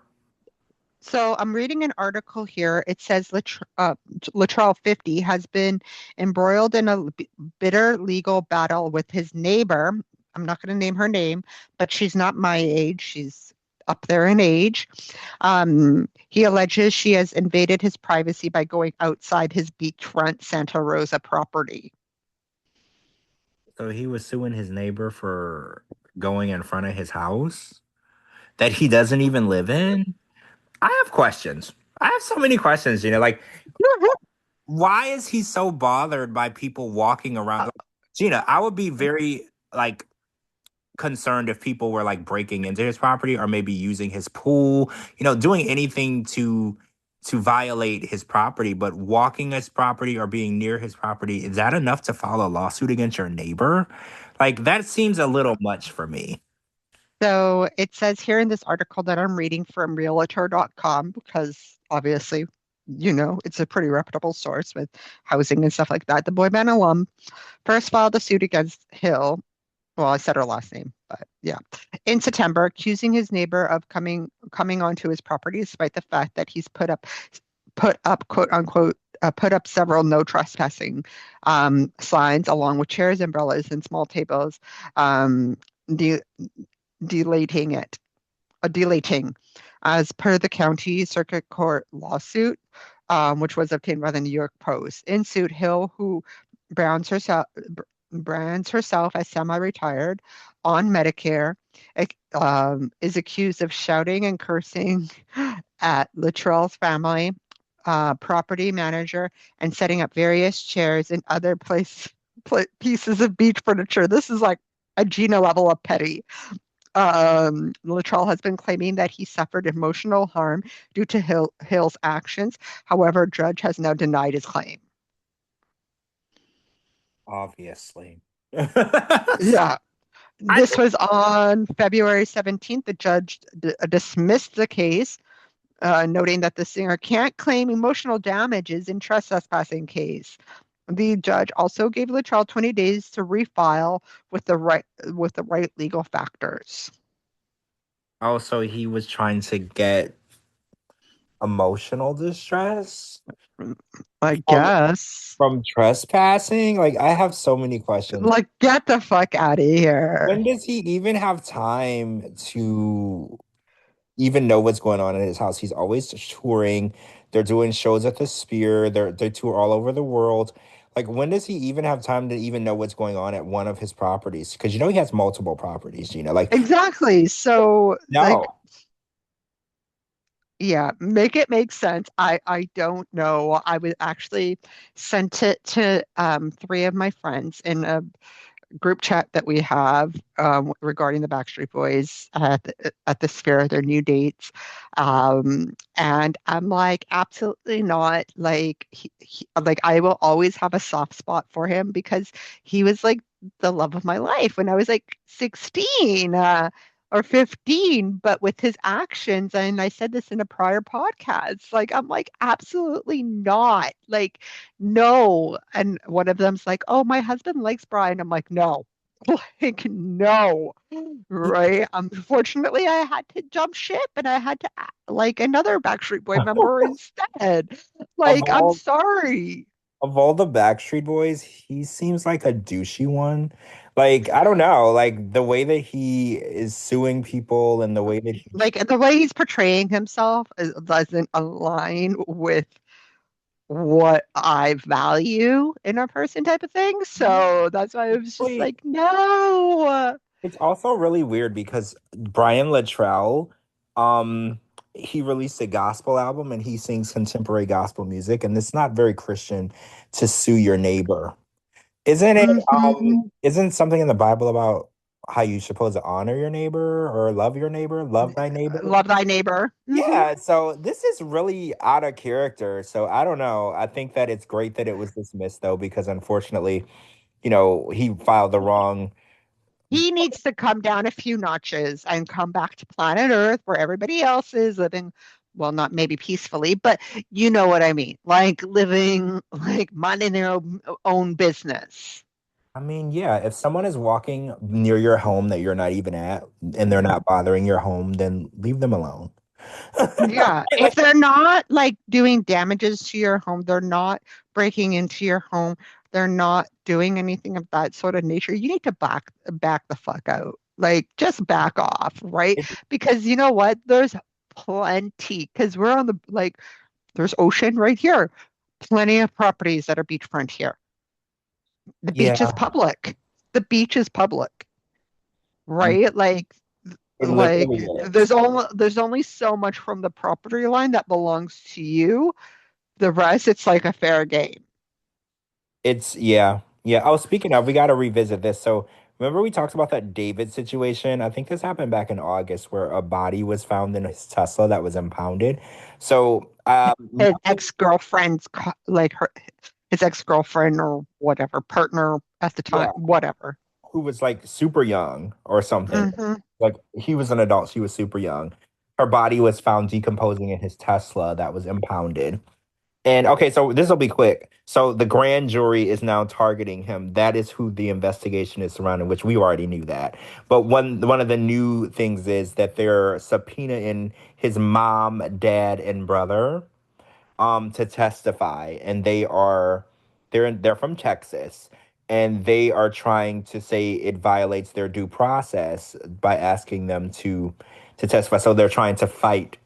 So I'm reading an article here. It says Latrell 50 has been embroiled in a bitter legal battle with his neighbor. I'm not going to name her name, but she's not my age. She's up there in age. He alleges she has invaded his privacy by going outside his beachfront Santa Rosa property. So he was suing his neighbor for going in front of his house that he doesn't even live in. I have questions. I have so many questions, like, why is he so bothered by people walking around? Like, Gina, I would be very, like, concerned if people were, like, breaking into his property or maybe using his pool, doing anything to violate his property. But walking his property or being near his property, is that enough to file a lawsuit against your neighbor? Like, that seems a little much for me. So it says here in this article that I'm reading from realtor.com, because obviously, it's a pretty reputable source with housing and stuff like that. The boy band alum first filed a suit against Hill. Well, I said her last name, but yeah, in September, accusing his neighbor of coming onto his property, despite the fact that he's put up quote unquote put up several no trespassing signs along with chairs, umbrellas, and small tables, um, de delating it, delating, as per the county circuit court lawsuit, which was obtained by the New York Post. In suit, Hill, who brands herself brands herself as semi-retired on Medicare, is accused of shouting and cursing at Luttrell's family, property manager, and setting up various chairs and other pieces of beach furniture. This is like a Gina level of petty. Luttrell has been claiming that he suffered emotional harm due to Hill's actions. However, judge has now denied his claim. Obviously. I Yeah, this think was on February 17th. The judge dismissed the case, noting that the singer can't claim emotional damages in trespassing case. The judge also gave Luttrell 20 days to refile with the right legal factors. also he was trying to get emotional distress I from guess. trespassing. Like, I have so many questions. Like, get the fuck out of here. When does he even have time to even know what's going on in his house? He's always touring. They're doing shows at the Spear. They tour all over the world. Like, when does he even have time to even know what's going on at one of his properties? Because he has multiple properties, Like, Exactly. So, no. yeah, make it make sense. I don't know. I was actually sent it to three of my friends in a group chat that we have regarding the Backstreet Boys at the Sphere, their new dates. And I'm like, absolutely not. Like, like I will always have a soft spot for him because he was like the love of my life when I was like 16. Or 15, but with his actions, and I said this in a prior podcast, like I'm like, absolutely not. Like, no. And one of them's like, oh, my husband likes Brian. I'm like, no, like, no. Right. Unfortunately, I had to jump ship and I had to act like another Backstreet Boy member instead. Of Like, I'm all sorry. of all the Backstreet Boys, he seems like a douchey one. Like, I don't know, like the way that he is suing people and the way that he Like, the way he's portraying himself doesn't align with what I value in a person type of thing. So that's why I was just Wait, like, no. it's also really weird because Brian Littrell, um, he released a gospel album and he sings contemporary gospel music, and it's not very Christian to sue your neighbor. Isn't it? Hmm. Isn't something in the Bible about? how you supposed to honor your neighbor or love your neighbor, love thy neighbor. Love thy neighbor. Yeah, so this is really out of character. So I don't know. I think that it's great that it was dismissed though, because unfortunately, he filed the wrong. He needs to come down a few notches and come back to planet Earth where everybody else is living, well, not maybe peacefully, but you know what I mean. Like living, like minding their own business. I mean, yeah, if someone is walking near your home that you're not even at and they're not bothering your home, then leave them alone. Yeah, if Like, they're not like doing damages to your home, they're not breaking into your home, they're not doing anything of that sort of nature, you need to back the fuck out. Like just back off, right? Because you know what? There's plenty, because we're on the like there's ocean right here. Plenty of properties that are beachfront here. The beach is yeah, public. The beach is public, mm, right? it Like literally is. there's only so much from the property line that belongs to you. The rest, it's like a fair game. It's yeah. Yeah. Oh, speaking of, we got to revisit this. So, remember we talked about that David situation? I think this happened back in August where a body was found in his Tesla that was impounded. So, His ex-girlfriend's like her his ex-girlfriend or whatever partner at the time, yeah, whatever. who was like super young or something. Hmm. Like he was an adult, she was super young. Her body was found decomposing in his Tesla that was impounded. And okay, so this will be quick. So the grand jury is now targeting him. That is who the investigation is surrounding, which we already knew that. But one of the new things is that they're subpoenaing his mom, dad, and brother to testify, and they're from Texas, and they are trying to say it violates their due process by asking them to testify. So they're trying to fight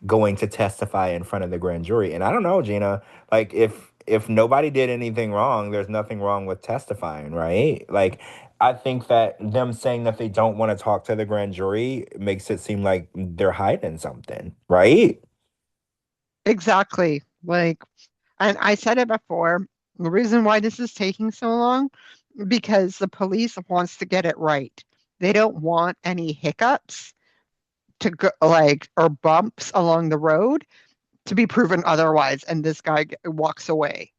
going to testify in front of the grand jury. And I don't know, Gina, like if nobody did anything wrong, there's nothing wrong with testifying, right? Like I think that them saying that they don't want to talk to the grand jury makes it seem like they're hiding something, right? Exactly. Like, and I said it before, the reason why this is taking so long, because the police wants to get it right. They don't want any hiccups to go like or bumps along the road to be proven otherwise, and this guy walks away.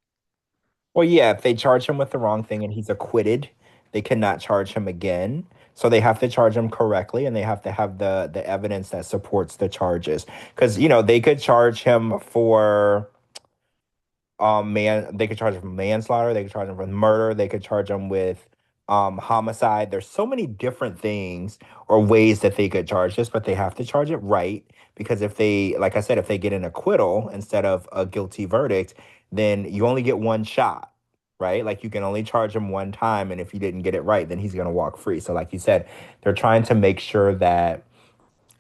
Well, yeah, if they charge him with the wrong thing and he's acquitted, they cannot charge him again. So they have to charge him correctly and they have to have the evidence that supports the charges. Because, they could charge him for they could charge him for manslaughter, they could charge him for murder, they could charge him with homicide. There's so many different things or ways that they could charge this, but they have to charge it right because if they, like I said, if they get an acquittal instead of a guilty verdict, then you only get one shot, right? Like you can only charge him one time, and if you didn't get it right, then he's going to walk free. So like you said, they're trying to make sure that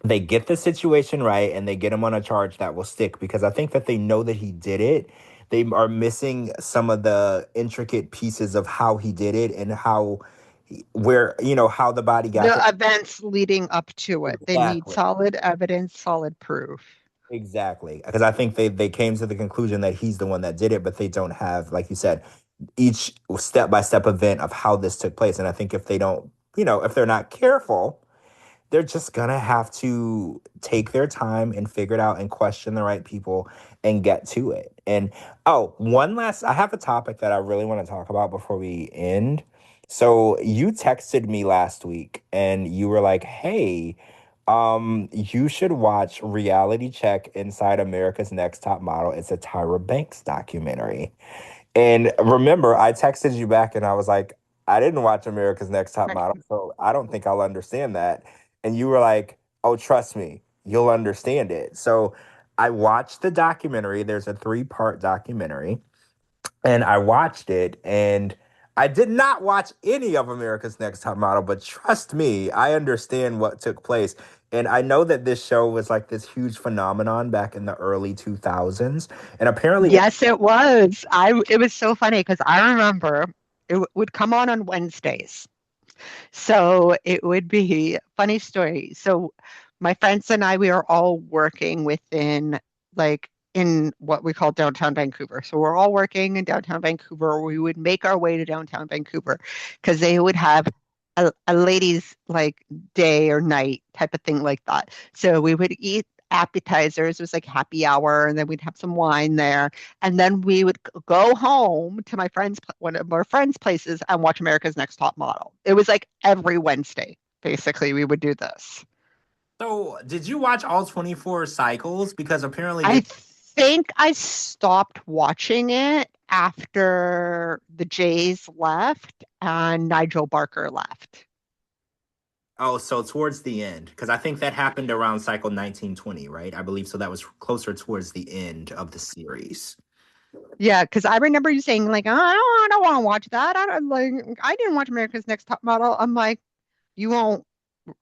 they get the situation right and they get him on a charge that will stick because I think that they know that he did it. They are missing some of the intricate pieces of how he did it and how the body got The there. events leading up to it. They need Exactly. solid evidence, solid proof. Exactly. Because I think they came to the conclusion that he's the one that did it, but they don't have, like you said, each step by step event of how this took place. And I think if they don't, if they're not careful, they're just gonna have to take their time and figure it out and question the right people and get to it. And oh, I have a topic that I really want to talk about before we end. So you texted me last week and you were like, hey, you should watch Reality Check Inside America's Next Top Model. It's a Tyra Banks documentary. And remember, I texted you back and I was like, I didn't watch America's Next Top Model, so I don't think I'll understand that. And you were like, oh, trust me, you'll understand it. So I watched the documentary. There's a three-part documentary, and I watched it, and I did not watch any of America's Next Top Model, but trust me, I understand what took place. And I know that this show was like this huge phenomenon back in the early 2000s. And apparently it Yes, it was. It was so funny because I remember it would come on Wednesdays. So it would be funny story. So my friends and I, we are all working within like in what we call downtown Vancouver. So we're all working in downtown Vancouver. We would make our way to downtown Vancouver because they would have a ladies like day or night type of thing like that. So we would eat appetizers. It was like happy hour, and then we'd have some wine there, and then we would go home to my friend's one of our friends' places and watch America's Next Top Model. It was like every Wednesday, basically, we would do this. So, did you watch all 24 cycles? Because apparently I they. think I stopped watching it after the Jays left and Nigel Barker left. Oh, so towards the end, because I think that happened around cycle 1920, right? I believe so. That was closer towards the end of the series. Yeah, because I remember you saying like, oh, I don't want to watch that. I don't like. I didn't watch America's Next Top Model. I'm like, you won't,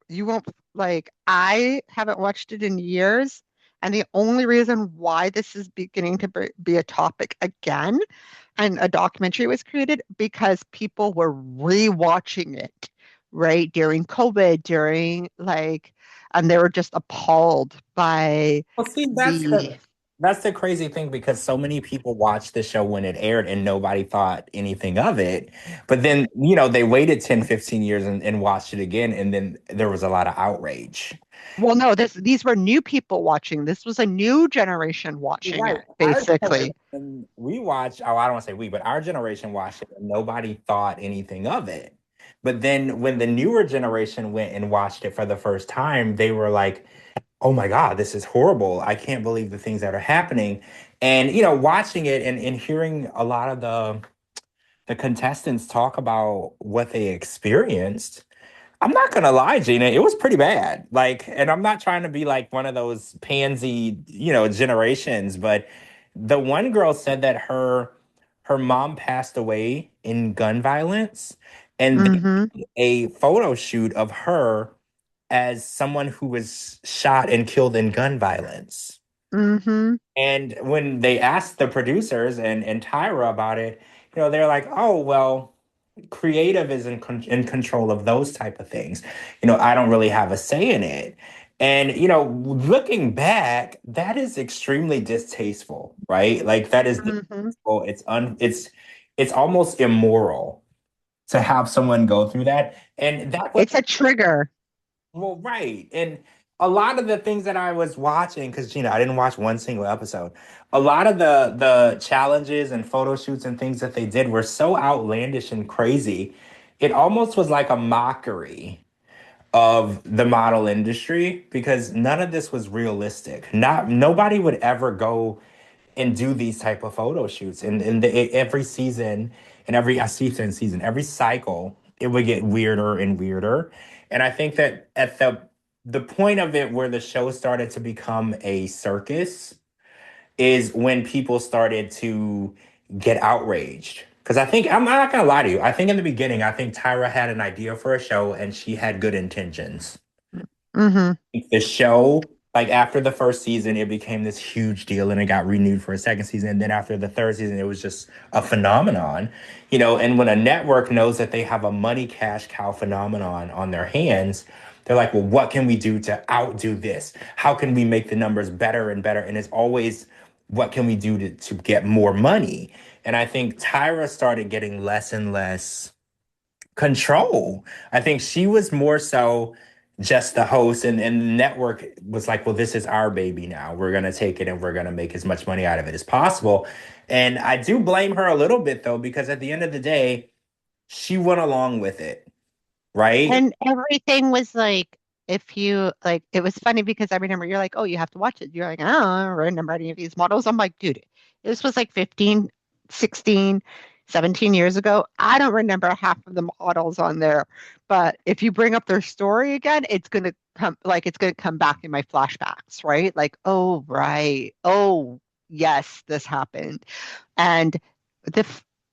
you won't. Like, I haven't watched it in years, and the only reason why this is beginning to be a topic again, and a documentary was created because people were rewatching it, right, during COVID, during like, and they were just appalled by Well, see, the. that's the crazy thing because so many people watched the show when it aired and nobody thought anything of it. But then, they waited 10, 15 years and watched it again, and then there was a lot of outrage. Well, no, these were new people watching. This was a new generation watching Right. it, Our basically. generation, we watched, oh, I don't want to say we, but our generation watched it and nobody thought anything of it. But then when the newer generation went and watched it for the first time, they were like, oh my God, this is horrible. I can't believe the things that are happening. And, watching it and hearing a lot of the contestants talk about what they experienced, I'm not gonna lie, Gina, it was pretty bad. Like, and I'm not trying to be like one of those pansy, generations, but the one girl said that her mom passed away in gun violence, and they Mm-hmm. did a photo shoot of her as someone who was shot and killed in gun violence. Mm-hmm. And when they asked the producers and Tyra about it, they're like, "Oh, well, creative is in control of those type of things. I don't really have a say in it." And looking back, that is extremely distasteful, right? Like that is Mm-hmm. distasteful. It's almost immoral to have someone go through that. And that was It's a trigger. well, right. And a lot of the things that I was watching, because I didn't watch one single episode. A lot of the challenges and photo shoots and things that they did were so outlandish and crazy. It almost was like a mockery of the model industry because none of this was realistic. Nobody would ever go and do these type of photo shoots. And every season, and every cycle, it would get weirder and weirder. And I think that at the point of it where the show started to become a circus is when people started to get outraged. Because I think I'm not gonna lie to you. I think in the beginning, I think Tyra had an idea for a show and she had good intentions. Mm-hmm. The show, like after the first season, it became this huge deal and it got renewed for a second season. And then after the third season, it was just a phenomenon, And when a network knows that they have a money cash cow phenomenon on their hands, they're like, well, what can we do to outdo this? How can we make the numbers better and better? And it's always, what can we do to get more money? And I think Tyra started getting less and less control. I think she was more so just the host, and the network was like, well, this is our baby now. We're going to take it and we're going to make as much money out of it as possible. And I do blame her a little bit, though, because at the end of the day, she went along with it, right? And everything was like, if you like, it was funny because I remember you're like, oh, you have to watch it. You're like, I don't remember any of these models. I'm like, dude, this was like 15, 16, 17 years ago. I don't remember half of the models on there. But if you bring up their story again, it's gonna come back in my flashbacks, right? Like, oh, right. Oh, yes, this happened. And the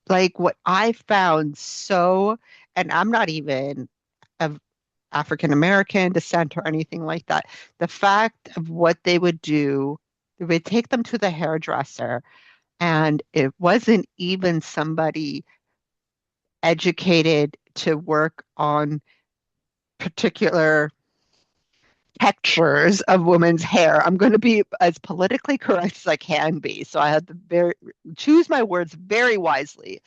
like what I found so, and I'm not even of African American descent or anything like that. The fact of what they would do, they would take them to the hairdresser, and it wasn't even somebody educated to work on particular textures of women's hair. I'm going to be as politically correct as I can be. So I had to choose my words very wisely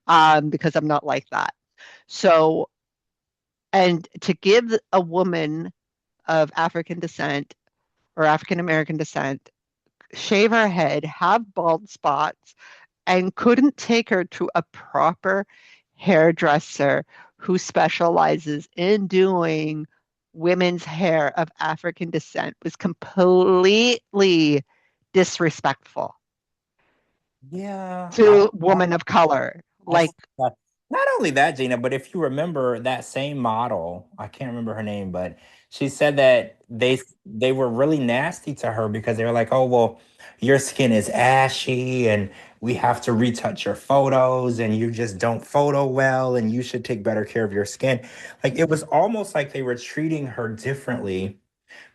because I'm not like that. So And to give a woman of African descent or African American descent, shave her head, have bald spots, and couldn't take her to a proper hairdresser who specializes in doing women's hair of African descent was completely disrespectful Yeah, to women of color. I Like, but not only that, Gina, but if you remember that same model, I can't remember her name, but she said that they were really nasty to her because they were like, "Oh, well, your skin is ashy and we have to retouch your photos and you just don't photo well and you should take better care of your skin." Like it was almost like they were treating her differently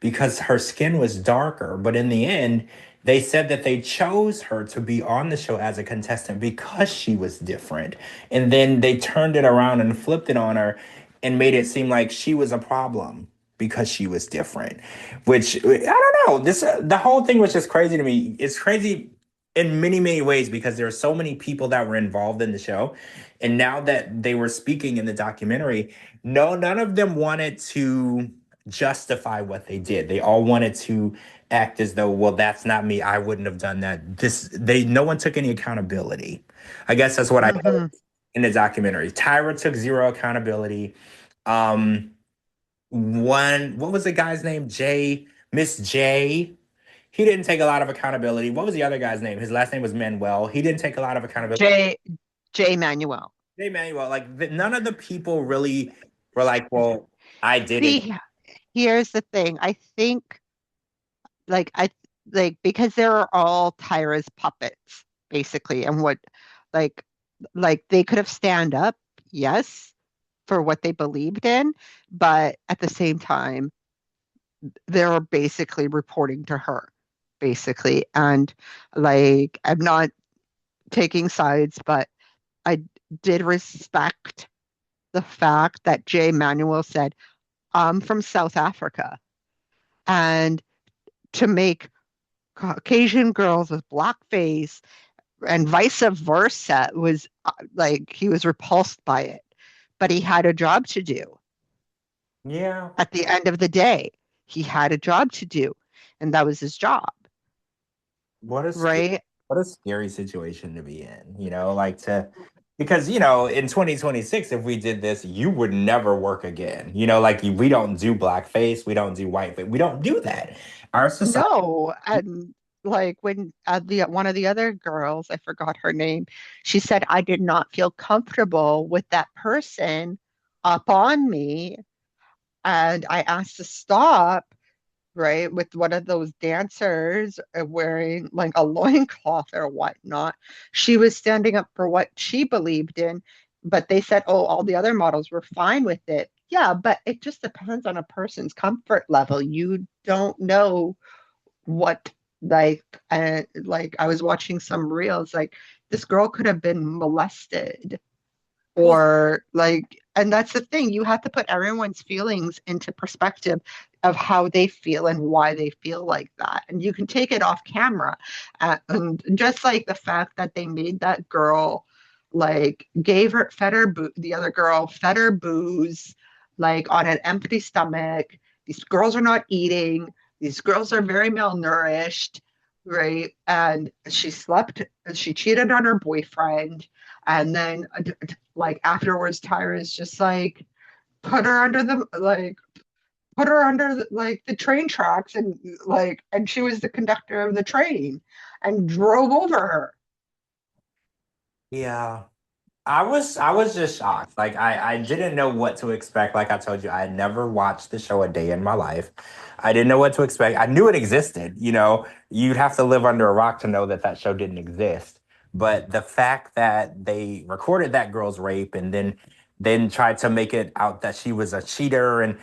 because her skin was darker. But in the end, they said that they chose her to be on the show as a contestant because she was different. And then they turned it around and flipped it on her and made it seem like she was a problem because she was different. Which I don't know. This the whole thing was just crazy to me. It's crazy in many many ways because there are so many people that were involved in the show, and now that they were speaking in the documentary, no, none of them wanted to justify what they did. They all wanted to act as though, well, that's not me. I wouldn't have done that. No one took any accountability. I guess that's what I heard mhm. in the documentary. Tyra took zero accountability. Um, what was the guy's name? Miss J. He didn't take a lot of accountability. What was the other guy's name? His last name was Manuel. He didn't take a lot of accountability. J. J. Manuel. J. Manuel, none of the people really were like, well, I did it. See, here's the thing. I think like I like because they're all Tyra's puppets, basically, and what like they could have stand up, yes, for what they believed in, but at the same time, they're basically reporting to her, basically. And I'm not taking sides, but I did respect the fact that Jay Manuel said, I'm from South Africa. And to make Caucasian girls with black face and vice versa was he was repulsed by it. But he had a job to do Yeah. at the end of the day. He had a job to do, and that was his job, What a scary, right? what a scary situation to be in, like because, in 2026, if we did this, you would never work again. Like we don't do blackface, we don't do whiteface, we don't do that. Our society, No, and when the one of the other girls, I forgot her name, she said I did not feel comfortable with that person up on me, and I asked to stop, right, with one of those dancers wearing like a loincloth or whatnot. She was standing up for what she believed in, but they said, oh, all the other models were fine with it. Yeah, but it just depends on a person's comfort level. You don't know what I was watching some reels this girl could have been molested well, or and that's the thing, you have to put everyone's feelings into perspective of how they feel and why they feel like that, and you can take it off camera, and just like the fact that they made that girl gave her fed her the other girl fed her booze on an empty stomach. These girls are not eating, these girls are very malnourished, right? And she cheated on her boyfriend, and then afterwards Tyra's just put her under the put her under the train tracks, and she was the conductor of the train and drove over her. yeah. I was just shocked. Like I didn't know what to expect. Like I told you, I had never watched the show a day in my life. I didn't know what to expect. I knew it existed, You'd have to live under a rock to know that that show didn't exist. But the fact that they recorded that girl's rape and then tried to make it out that she was a cheater, and it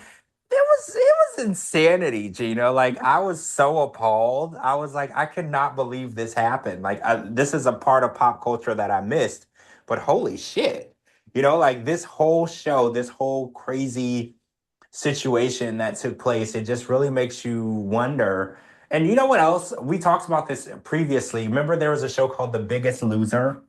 was insanity, Gina. Like I was so appalled. I was like, I cannot believe this happened. Like this is a part of pop culture that I missed, but holy shit. Like this whole show, this whole crazy situation that took place, it just really makes you wonder. And you know what else? We talked about this previously. Remember there was a show called The Biggest Loser?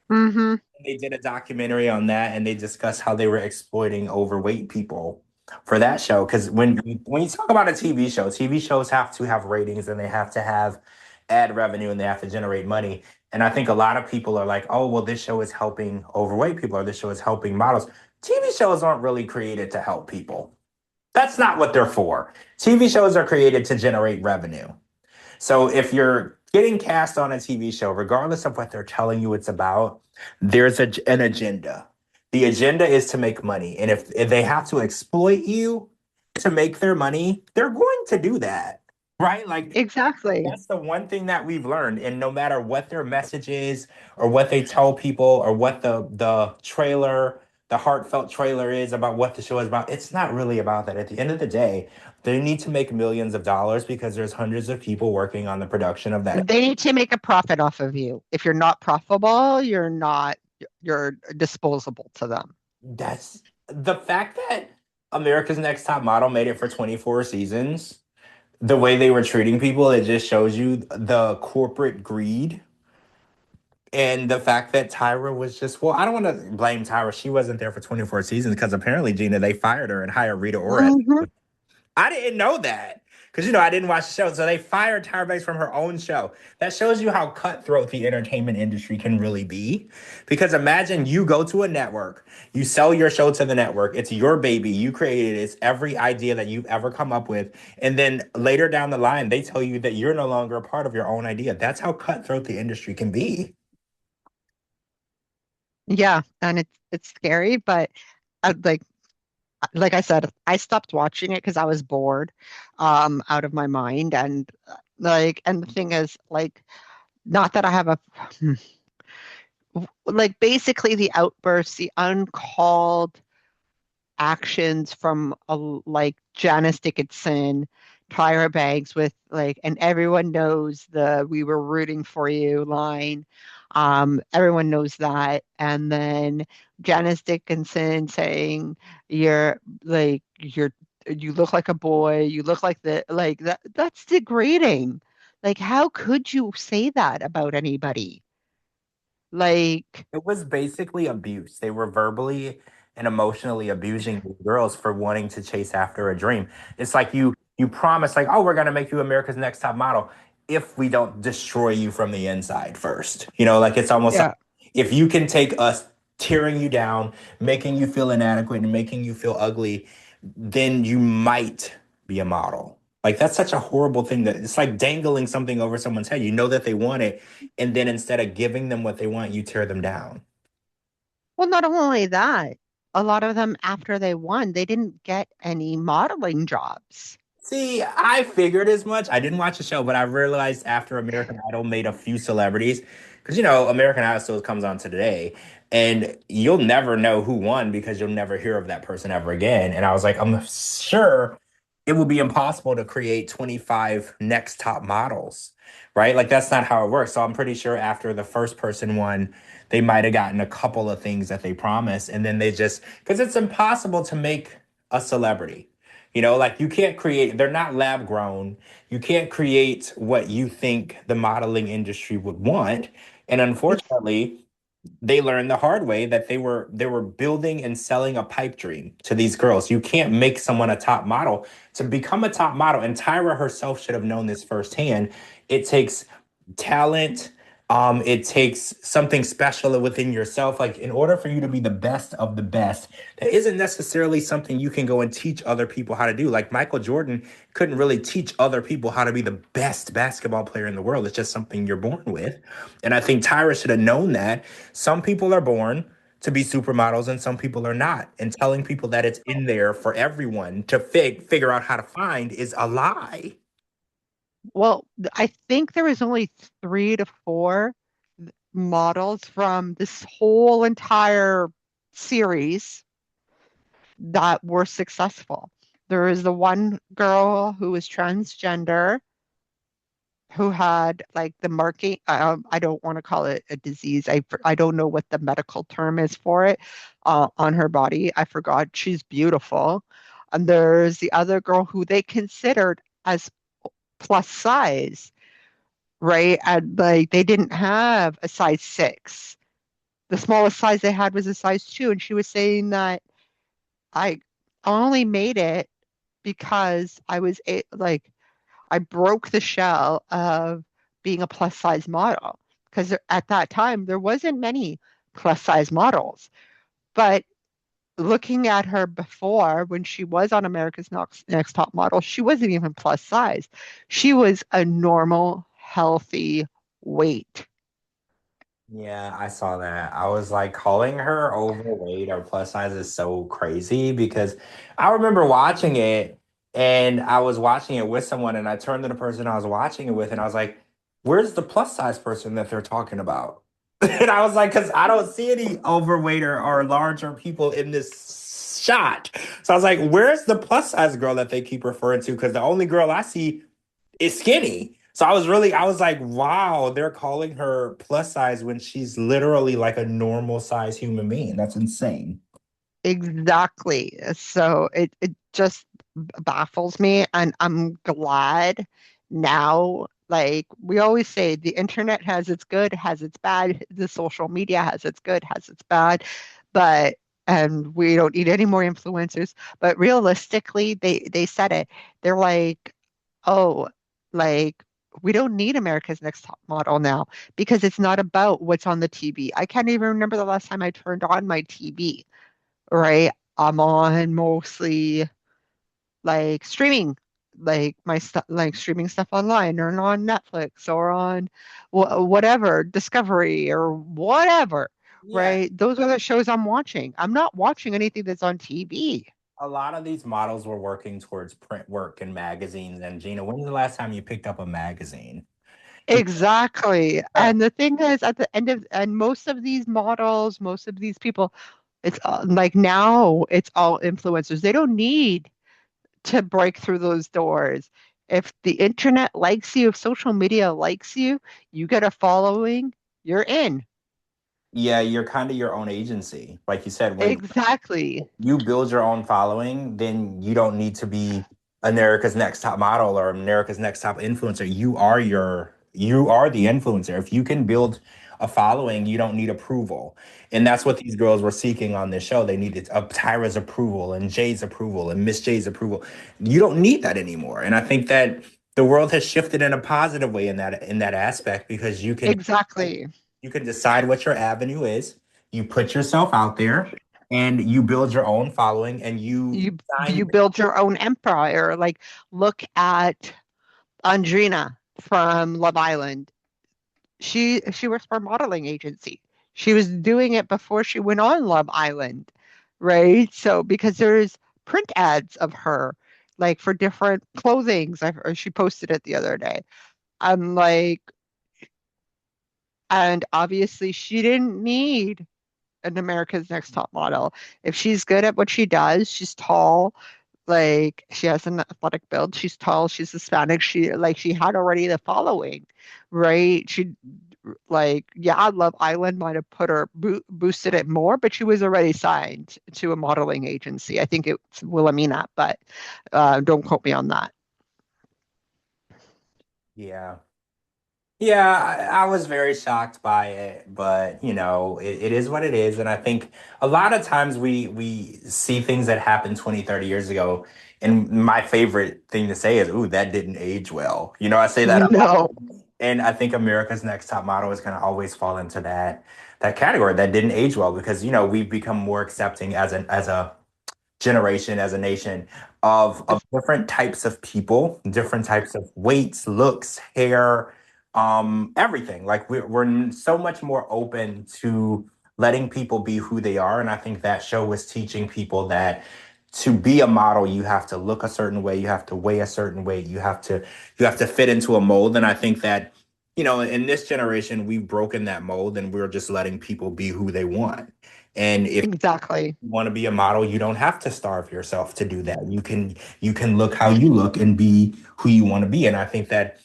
Hmm. They did a documentary on that, and they discussed how they were exploiting overweight people for that show. Because when you talk about a TV show, TV shows have to have ratings and they have to have ad revenue and they have to generate money. And I think a lot of people are like, oh, well, this show is helping overweight people or this show is helping models. TV shows aren't really created to help people. That's not what they're for. TV shows are created to generate revenue. So if you're getting cast on a TV show, regardless of what they're telling you it's about, there's an agenda. The agenda is to make money. And if they have to exploit you to make their money, they're going to do that. Right? Like Exactly. that's the one thing that we've learned. And no matter what their message is, or what they tell people, or what the trailer, the heartfelt trailer is about what the show is about, it's not really about that. At the end of the day, they need to make millions of dollars because there's hundreds of people working on the production of that. They need to make a profit off of you. If you're not profitable, you're disposable to them. That's the fact that America's Next Top Model made it for 24 seasons. The way they were treating people, it just shows you the corporate greed. And the fact that Tyra was just, well, I don't want to blame Tyra. She wasn't there for 24 seasons because apparently, Gina, they fired her and hired Rita Ora. Hmm. I didn't know that because, I didn't watch the show. So they fired Tyra Banks from her own show. That shows you how cutthroat the entertainment industry can really be. Because imagine you go to a network, you sell your show to the network, it's your baby, you created it, it's every idea that you've ever come up with. And then later down the line, they tell you that you're no longer a part of your own idea. That's how cutthroat the industry can be. Yeah, and it's scary, but like I said, I stopped watching it because I was bored, out of my mind, and and the thing is, not that I have a basically the outbursts, the uncalled actions from Janice Dickinson, Tyra Banks with and everyone knows the "we were rooting for you" line. Everyone knows that. And then Janice Dickinson saying, "You're you look like a boy, you look like that's degrading. How could you say that about anybody? Like, It was basically abuse. They were verbally and emotionally abusing these girls for wanting to chase after a dream. It's like you promise like, "Oh, we're going to make you America's Next Top Model if we don't destroy you from the inside first." Like it's almost like yeah. if you can take us tearing you down, making you feel inadequate and making you feel ugly, then you might be a model. Like that's such a horrible thing that it's like dangling something over someone's head. You know that they want it, and then instead of giving them what they want, you tear them down. Well, not only that, a lot of them after they won, they didn't get any modeling jobs. See, I figured as much. I didn't watch the show, but I realized after American Idol made a few celebrities, because American Idol still comes on today, and you'll never know who won because you'll never hear of that person ever again. And I was like, I'm sure it would be impossible to create 25 next top models, right? Like that's not how it works. So I'm pretty sure after the first person won, they might have gotten a couple of things that they promised, and then they just because it's impossible to make a celebrity. Like you can't create, they're not lab grown. You can't create what you think the modeling industry would want. And It's unfortunately, they learned the hard way that they were building and selling a pipe dream to these girls. You can't make someone a top model. To become a top model, and Tyra herself should have known this firsthand, it takes talent. It takes something special within yourself. Like in order for you to be the best of the best, that isn't necessarily something you can go and teach other people how to do. Like Michael Jordan couldn't really teach other people how to be the best basketball player in the world. It's just something you're born with. And I think Tyra should have known that some people are born to be supermodels and some people are not. And telling people that it's in there for everyone to figure out how to find is a lie. Well, I think there was only 3 to 4 models from this whole entire series that were successful. There is the one girl who was transgender who had the marking. I don't want to call it a disease. I don't know what the medical term is for it, on her body. I forgot. She's beautiful. And there's the other girl who they considered as plus size, right? And they didn't have a size 6. the smallest size they had was a size 2, and she was saying that I only made it because like I broke the shell of being a plus size model because at that time there wasn't many plus size models. But looking at her before when she was on Next Top Model, she wasn't even plus size. She was a normal, healthy weight. Yeah, I saw that. I was like, calling her overweight or plus size is so crazy because I remember watching it and I was watching it with someone and I turned to the person I was watching it with and I was like, where's the plus size person that they're talking about? And I was like, because I don't see any overweight or larger people in this shot. So I was like, where's the plus size girl that they keep referring to? Because the only girl I see is skinny. So I was like, wow, they're calling her plus size when she's literally like a normal size human being. That's insane. Exactly. So it just baffles me, and I'm glad now. Like we always say, the internet has its good, has its bad. The social media has its good, has its bad, but and we don't need any more influencers. But realistically, they said it. They're like, oh, like we don't need America's Next Top Model now because it's not about what's on the TV. I can't even remember the last time I turned on my TV, right? I'm on mostly like streaming, like my stuff, like streaming stuff online or on Netflix or on whatever, Discovery or whatever, Yeah, right? Those are the shows I'm watching. I'm not watching anything that's on TV. a lot of these models were working towards print work and magazines. And Gina, when's the last time you picked up a magazine? Exactly. Yeah, And the thing is, at the end of, and most of these models, most of these people, it's like now it's all influencers. They don't need to break through those doors. If the internet likes you, if social media likes you, you get a following, you're in. yeah, you're kind of your own agency. Like you said, when Exactly. you build your own following, then you don't need to be America's Next Top Model or America's Next Top Influencer. You are the influencer. If you can build a following, you don't need approval. And that's what these girls were seeking on this show. They needed Tyra's approval and Jay's approval and Miss Jay's approval. You don't need that anymore. And I think that the world has shifted in a positive way in that aspect because Exactly. you can decide what your avenue is. You put yourself out there and you build your own following and You build your own empire. Like look at Andrina from Love Island. She works for a modeling agency. She was doing it before she went on Love Island, right? So because there's print ads of her, like for different clothings. She posted it the other day. I'm like, and obviously she didn't need an America's Next Top Model. If she's good at what she does, she's tall, like she has an athletic build, she's tall, she's Hispanic, she had already the following, right? She like yeah, Love Island might have put her boosted it more, but she was already signed to a modeling agency. I think it's Wilhelmina, but don't quote me on that. yeah. Yeah, I was very shocked by it, but it is what it is. And I think a lot of times we see things that happened 20, 30 years ago. And my favorite thing to say is, ooh, that didn't age well. I say that a lot. No, And I think America's Next Top Model is gonna always fall into that category that didn't age well because we've become more accepting as a generation, as a nation, of different types of people, different types of weights, looks, hair, everything. Like we're so much more open to letting people be who they are. And I think that show was teaching people that to be a model, you have to look a certain way, you have to weigh a certain weight, you have to fit into a mold. And I think that, in this generation, we've broken that mold and we're just letting people be who they want. And if exactly. you want to be a model, you don't have to starve yourself to do that. You can look how you look and be who you want to be. And I think that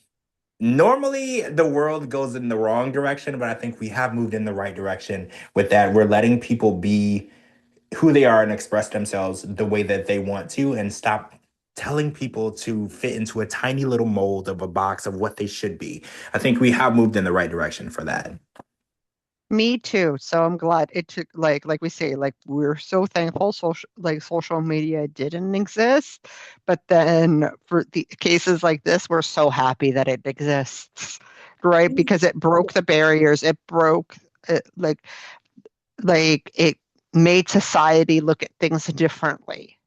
normally the world goes in the wrong direction, but I think we have moved in the right direction with that. We're letting people be who they are and express themselves the way that they want to and stop telling people to fit into a tiny little mold of a box of what they should be. I think we have moved in the right direction for that. Me too. So I'm glad it took like we say, like we're so thankful social media didn't exist. But then for the cases like this, we're so happy that it exists, right? Because it broke the barriers. It broke it, it made society look at things differently.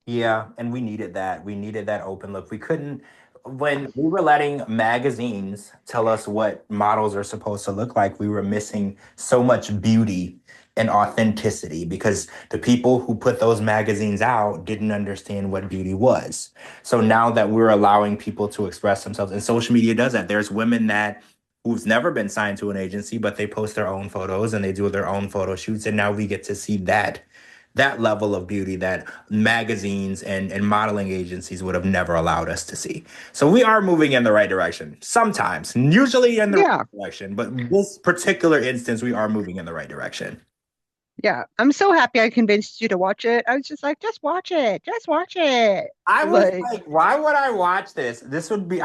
Yeah, and we needed that. We needed that open look. We couldn't, when we were letting magazines tell us what models are supposed to look like, we were missing so much beauty and authenticity because the people who put those magazines out didn't understand what beauty was. So now that we're allowing people to express themselves, and social media does that, there's women that who's never been signed to an agency, but they post their own photos and they do their own photo shoots, and now we get to see that level of beauty that magazines and modeling agencies would have never allowed us to see. So we are moving in the right direction sometimes, usually in the right Yeah. direction, but this particular instance, we are moving in the right direction. Yeah. I'm so happy I convinced you to watch it. I was just like, just watch it. Just watch it. I was Like, like, why would I watch this? This would be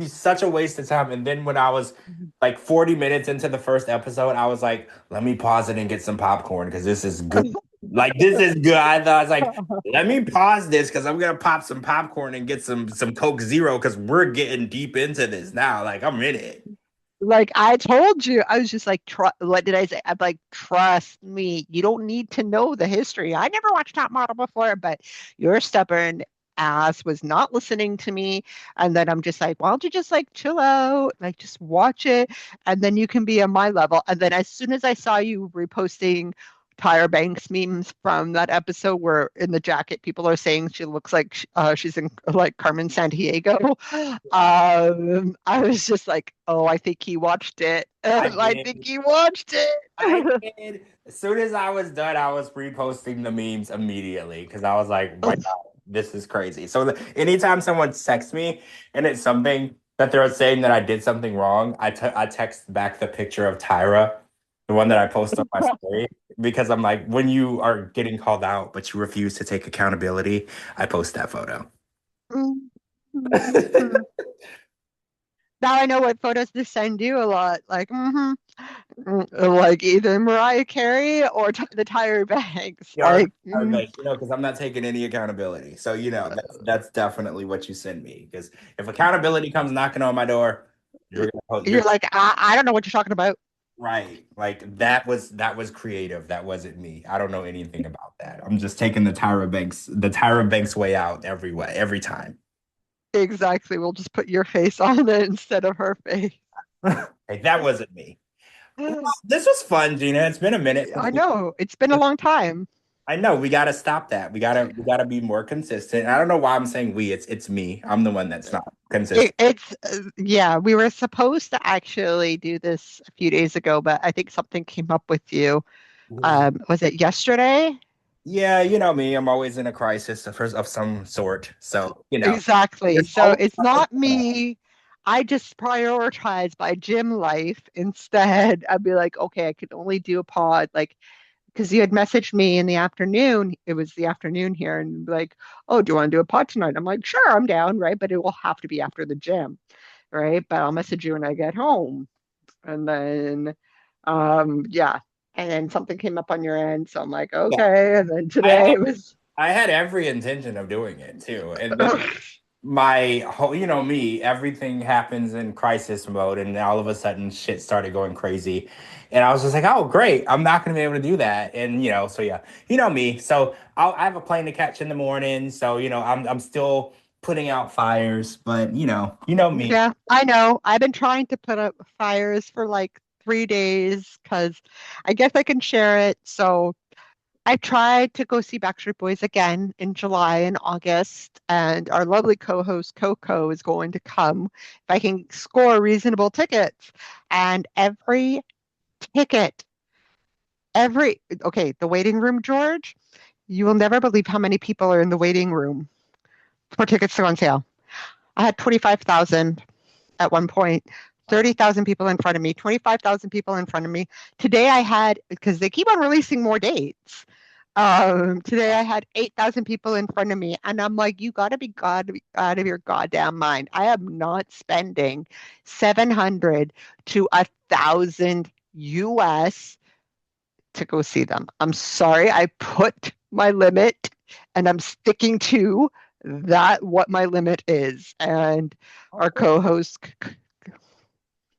such a waste of time. And then when I was like 40 minutes into the first episode, I was like, let me pause it and get some popcorn because this is good. Like, this is good. I was like, let me pause this because I'm gonna pop some popcorn and get some Coke Zero because we're getting deep into this now. Like, I'm in it. Like I told you, I was just like, what did I say? I'm like, trust me, you don't need to know the history. I never watched Top Model before, but your stubborn ass was not listening to me. And then I'm just like, why don't you just like chill out, like just watch it, and then you can be on my level. And then as soon as I saw you reposting Tyra Banks memes from that episode where in the jacket people are saying she looks like she's in like Carmen Sandiego. I was just like, oh, I think he watched it. I I think did. he watched I it. did. As soon as I was done, I was reposting the memes immediately because I was like, why not? This is crazy. So anytime someone texts me and it's something that they're saying that I did something wrong, I text back the picture of Tyra, the one that I post on my story, because I'm like, when you are getting called out, but you refuse to take accountability, I post that photo. Now I know what photos to send you a lot. Like, like either Mariah Carey or the Tyra Banks. Or, Like, because I'm not taking any accountability. So, that's definitely what you send me. Because if accountability comes knocking on my door, you're you're like, I don't know what you're talking about. right. Like that was creative. That wasn't me. I don't know anything about that. I'm just taking the Tyra Banks way out every way, every time. Exactly. We'll just put your face on it instead of her face. Hey, that wasn't me. Well, this was fun, Gina. It's been a minute since I know. It's been a long time. I know we gotta stop that. We gotta be more consistent. I don't know why I'm saying we. It's me. I'm the one that's not consistent. Yeah, we were supposed to actually do this a few days ago, but I think something came up with you. Was it yesterday? Yeah, you know me. I'm always in a crisis of some sort. So, Exactly. there's So always it's something not going on. me. I just prioritize my gym life instead. I'd be like, okay, I could only do a pod like because you had messaged me in the afternoon. It was the afternoon here, and like, oh, do you want to do a pod tonight? I'm like, sure, I'm down, right? But it will have to be after the gym, right? But I'll message you when I get home. And then, yeah. And then something came up on your end. So I'm like, Yeah, okay. And then I today had it was, I had every intention of doing it too. And then my whole, me, everything happens in crisis mode, and all of a sudden shit started going crazy. And I was just like, oh, great. I'm not going to be able to do that. And, so yeah, me. So I have a plane to catch in the morning. So, I'm still putting out fires, but, me. yeah, I know. I've been trying to put up fires for like 3 days because I guess I can share it. So I tried to go see Backstreet Boys again in July and August, and our lovely co-host Coco is going to come if I can score reasonable tickets. And every ticket, okay, the waiting room, George, you will never believe how many people are in the waiting room for tickets to go on sale. I had 25,000 at one point, 30,000 people in front of me, 25,000 people in front of me. Today I had, because they keep on releasing more dates. Today I had 8,000 people in front of me, and I'm like, you got to be out of your goddamn mind. I am not spending 700 to 1,000 US to go see them. I'm sorry, I put my limit and I'm sticking to that what my limit is. And Oh, our co-host,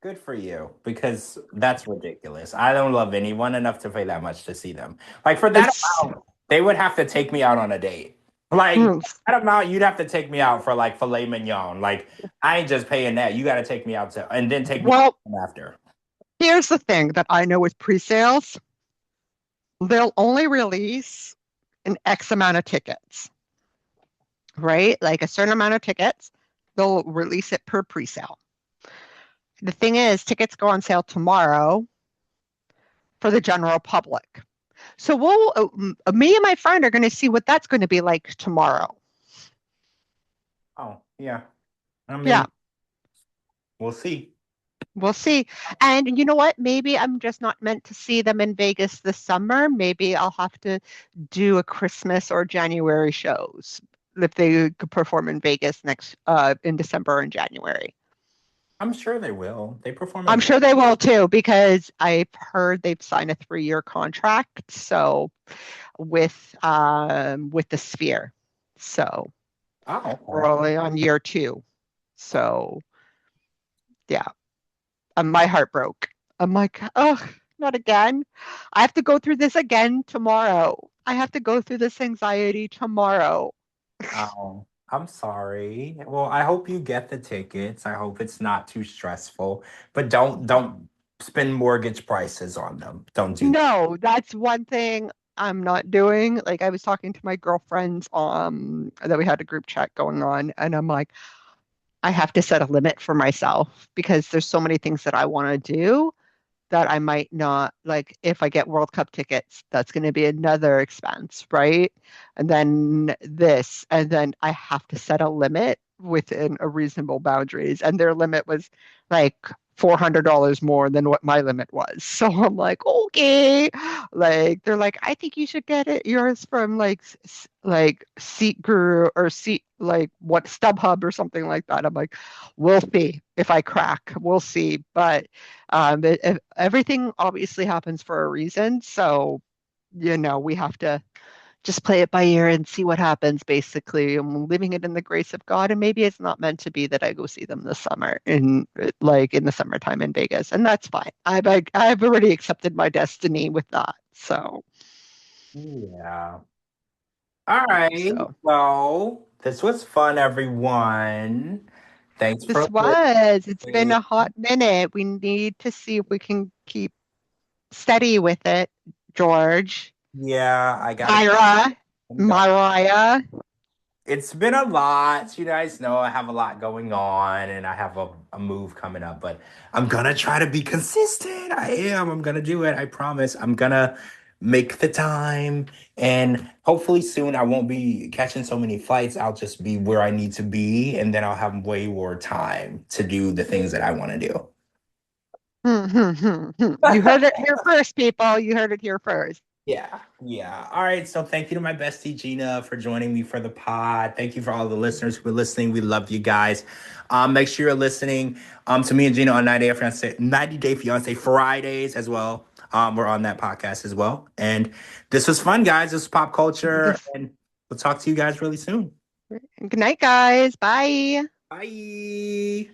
good for you, because that's ridiculous. I don't love anyone enough to pay that much to see them. Like for that it's amount, they would have to take me out on a date. Like that amount, you'd have to take me out for like filet mignon. Like I ain't just paying that. You got to take me out to, and then take me well, after. here's the thing that I know with pre-sales, they'll only release an X amount of tickets, right? Like a certain amount of tickets, they'll release it per pre-sale. The thing is, tickets go on sale tomorrow for the general public. So me and my friend are going to see what that's going to be like tomorrow. Oh yeah, I Yeah, mean, we'll see. we'll see. And you know what? Maybe I'm just not meant to see them in Vegas this summer. Maybe I'll have to do a Christmas or January shows if they could perform in Vegas next in December and January. I'm sure they will. They perform I'm in. sure they will too because I've heard they've signed a 3-year contract. So with the Sphere. So Oh, we're okay. only on year 2. So yeah, my heart broke. I'm like, oh, not again. I have to go through this again tomorrow. I have to go through this anxiety tomorrow. Oh, I'm sorry. Well, I hope you get the tickets. I hope it's not too stressful, but don't spend mortgage prices on them. Don't do that. No, that's one thing I'm not doing. Like I was talking to my girlfriends that we had a group chat going on, and I'm like, I have to set a limit for myself because there's so many things that I want to do that I might not like if I get World Cup tickets, that's going to be another expense, right? And then this, and then I have to set a limit within a reasonable boundaries. And their limit was like $400 more than what my limit was. So I'm like, okay. Like they're like, I think you should get it yours from like Seat Guru or Seat like what StubHub or something like that. I'm like, we'll see if I crack. We'll see. But everything obviously happens for a reason. So, we have to just play it by ear and see what happens, basically. I'm leaving it in the grace of God. And maybe it's not meant to be that I go see them this summer in the summertime in Vegas. And that's fine. I've already accepted my destiny with that. So, Yeah. All right. so Well, this was fun, everyone. Thanks for it's been listening. a hot minute. We need to see if we can keep steady with it, George. Yeah, I gotta Myra, go. Mariah. It's been a lot. You guys know I have a lot going on and I have a move coming up, but I'm gonna try to be consistent. I am. I'm gonna do it. I promise. I'm gonna make the time, and hopefully soon I won't be catching so many flights. I'll just be where I need to be, and then I'll have way more time to do the things that I want to do. You heard it here first, people. You heard it here first. Yeah, yeah. All right. So thank you to my bestie Gina for joining me for the pod. Thank you for all the listeners who are listening. We love you guys. Make sure you're listening to me and Gina on 90 Day Fiance Fridays as well. We're on that podcast as well. And this was fun, guys. This was pop culture, This, and we'll talk to you guys really soon. good night, guys. Bye. Bye.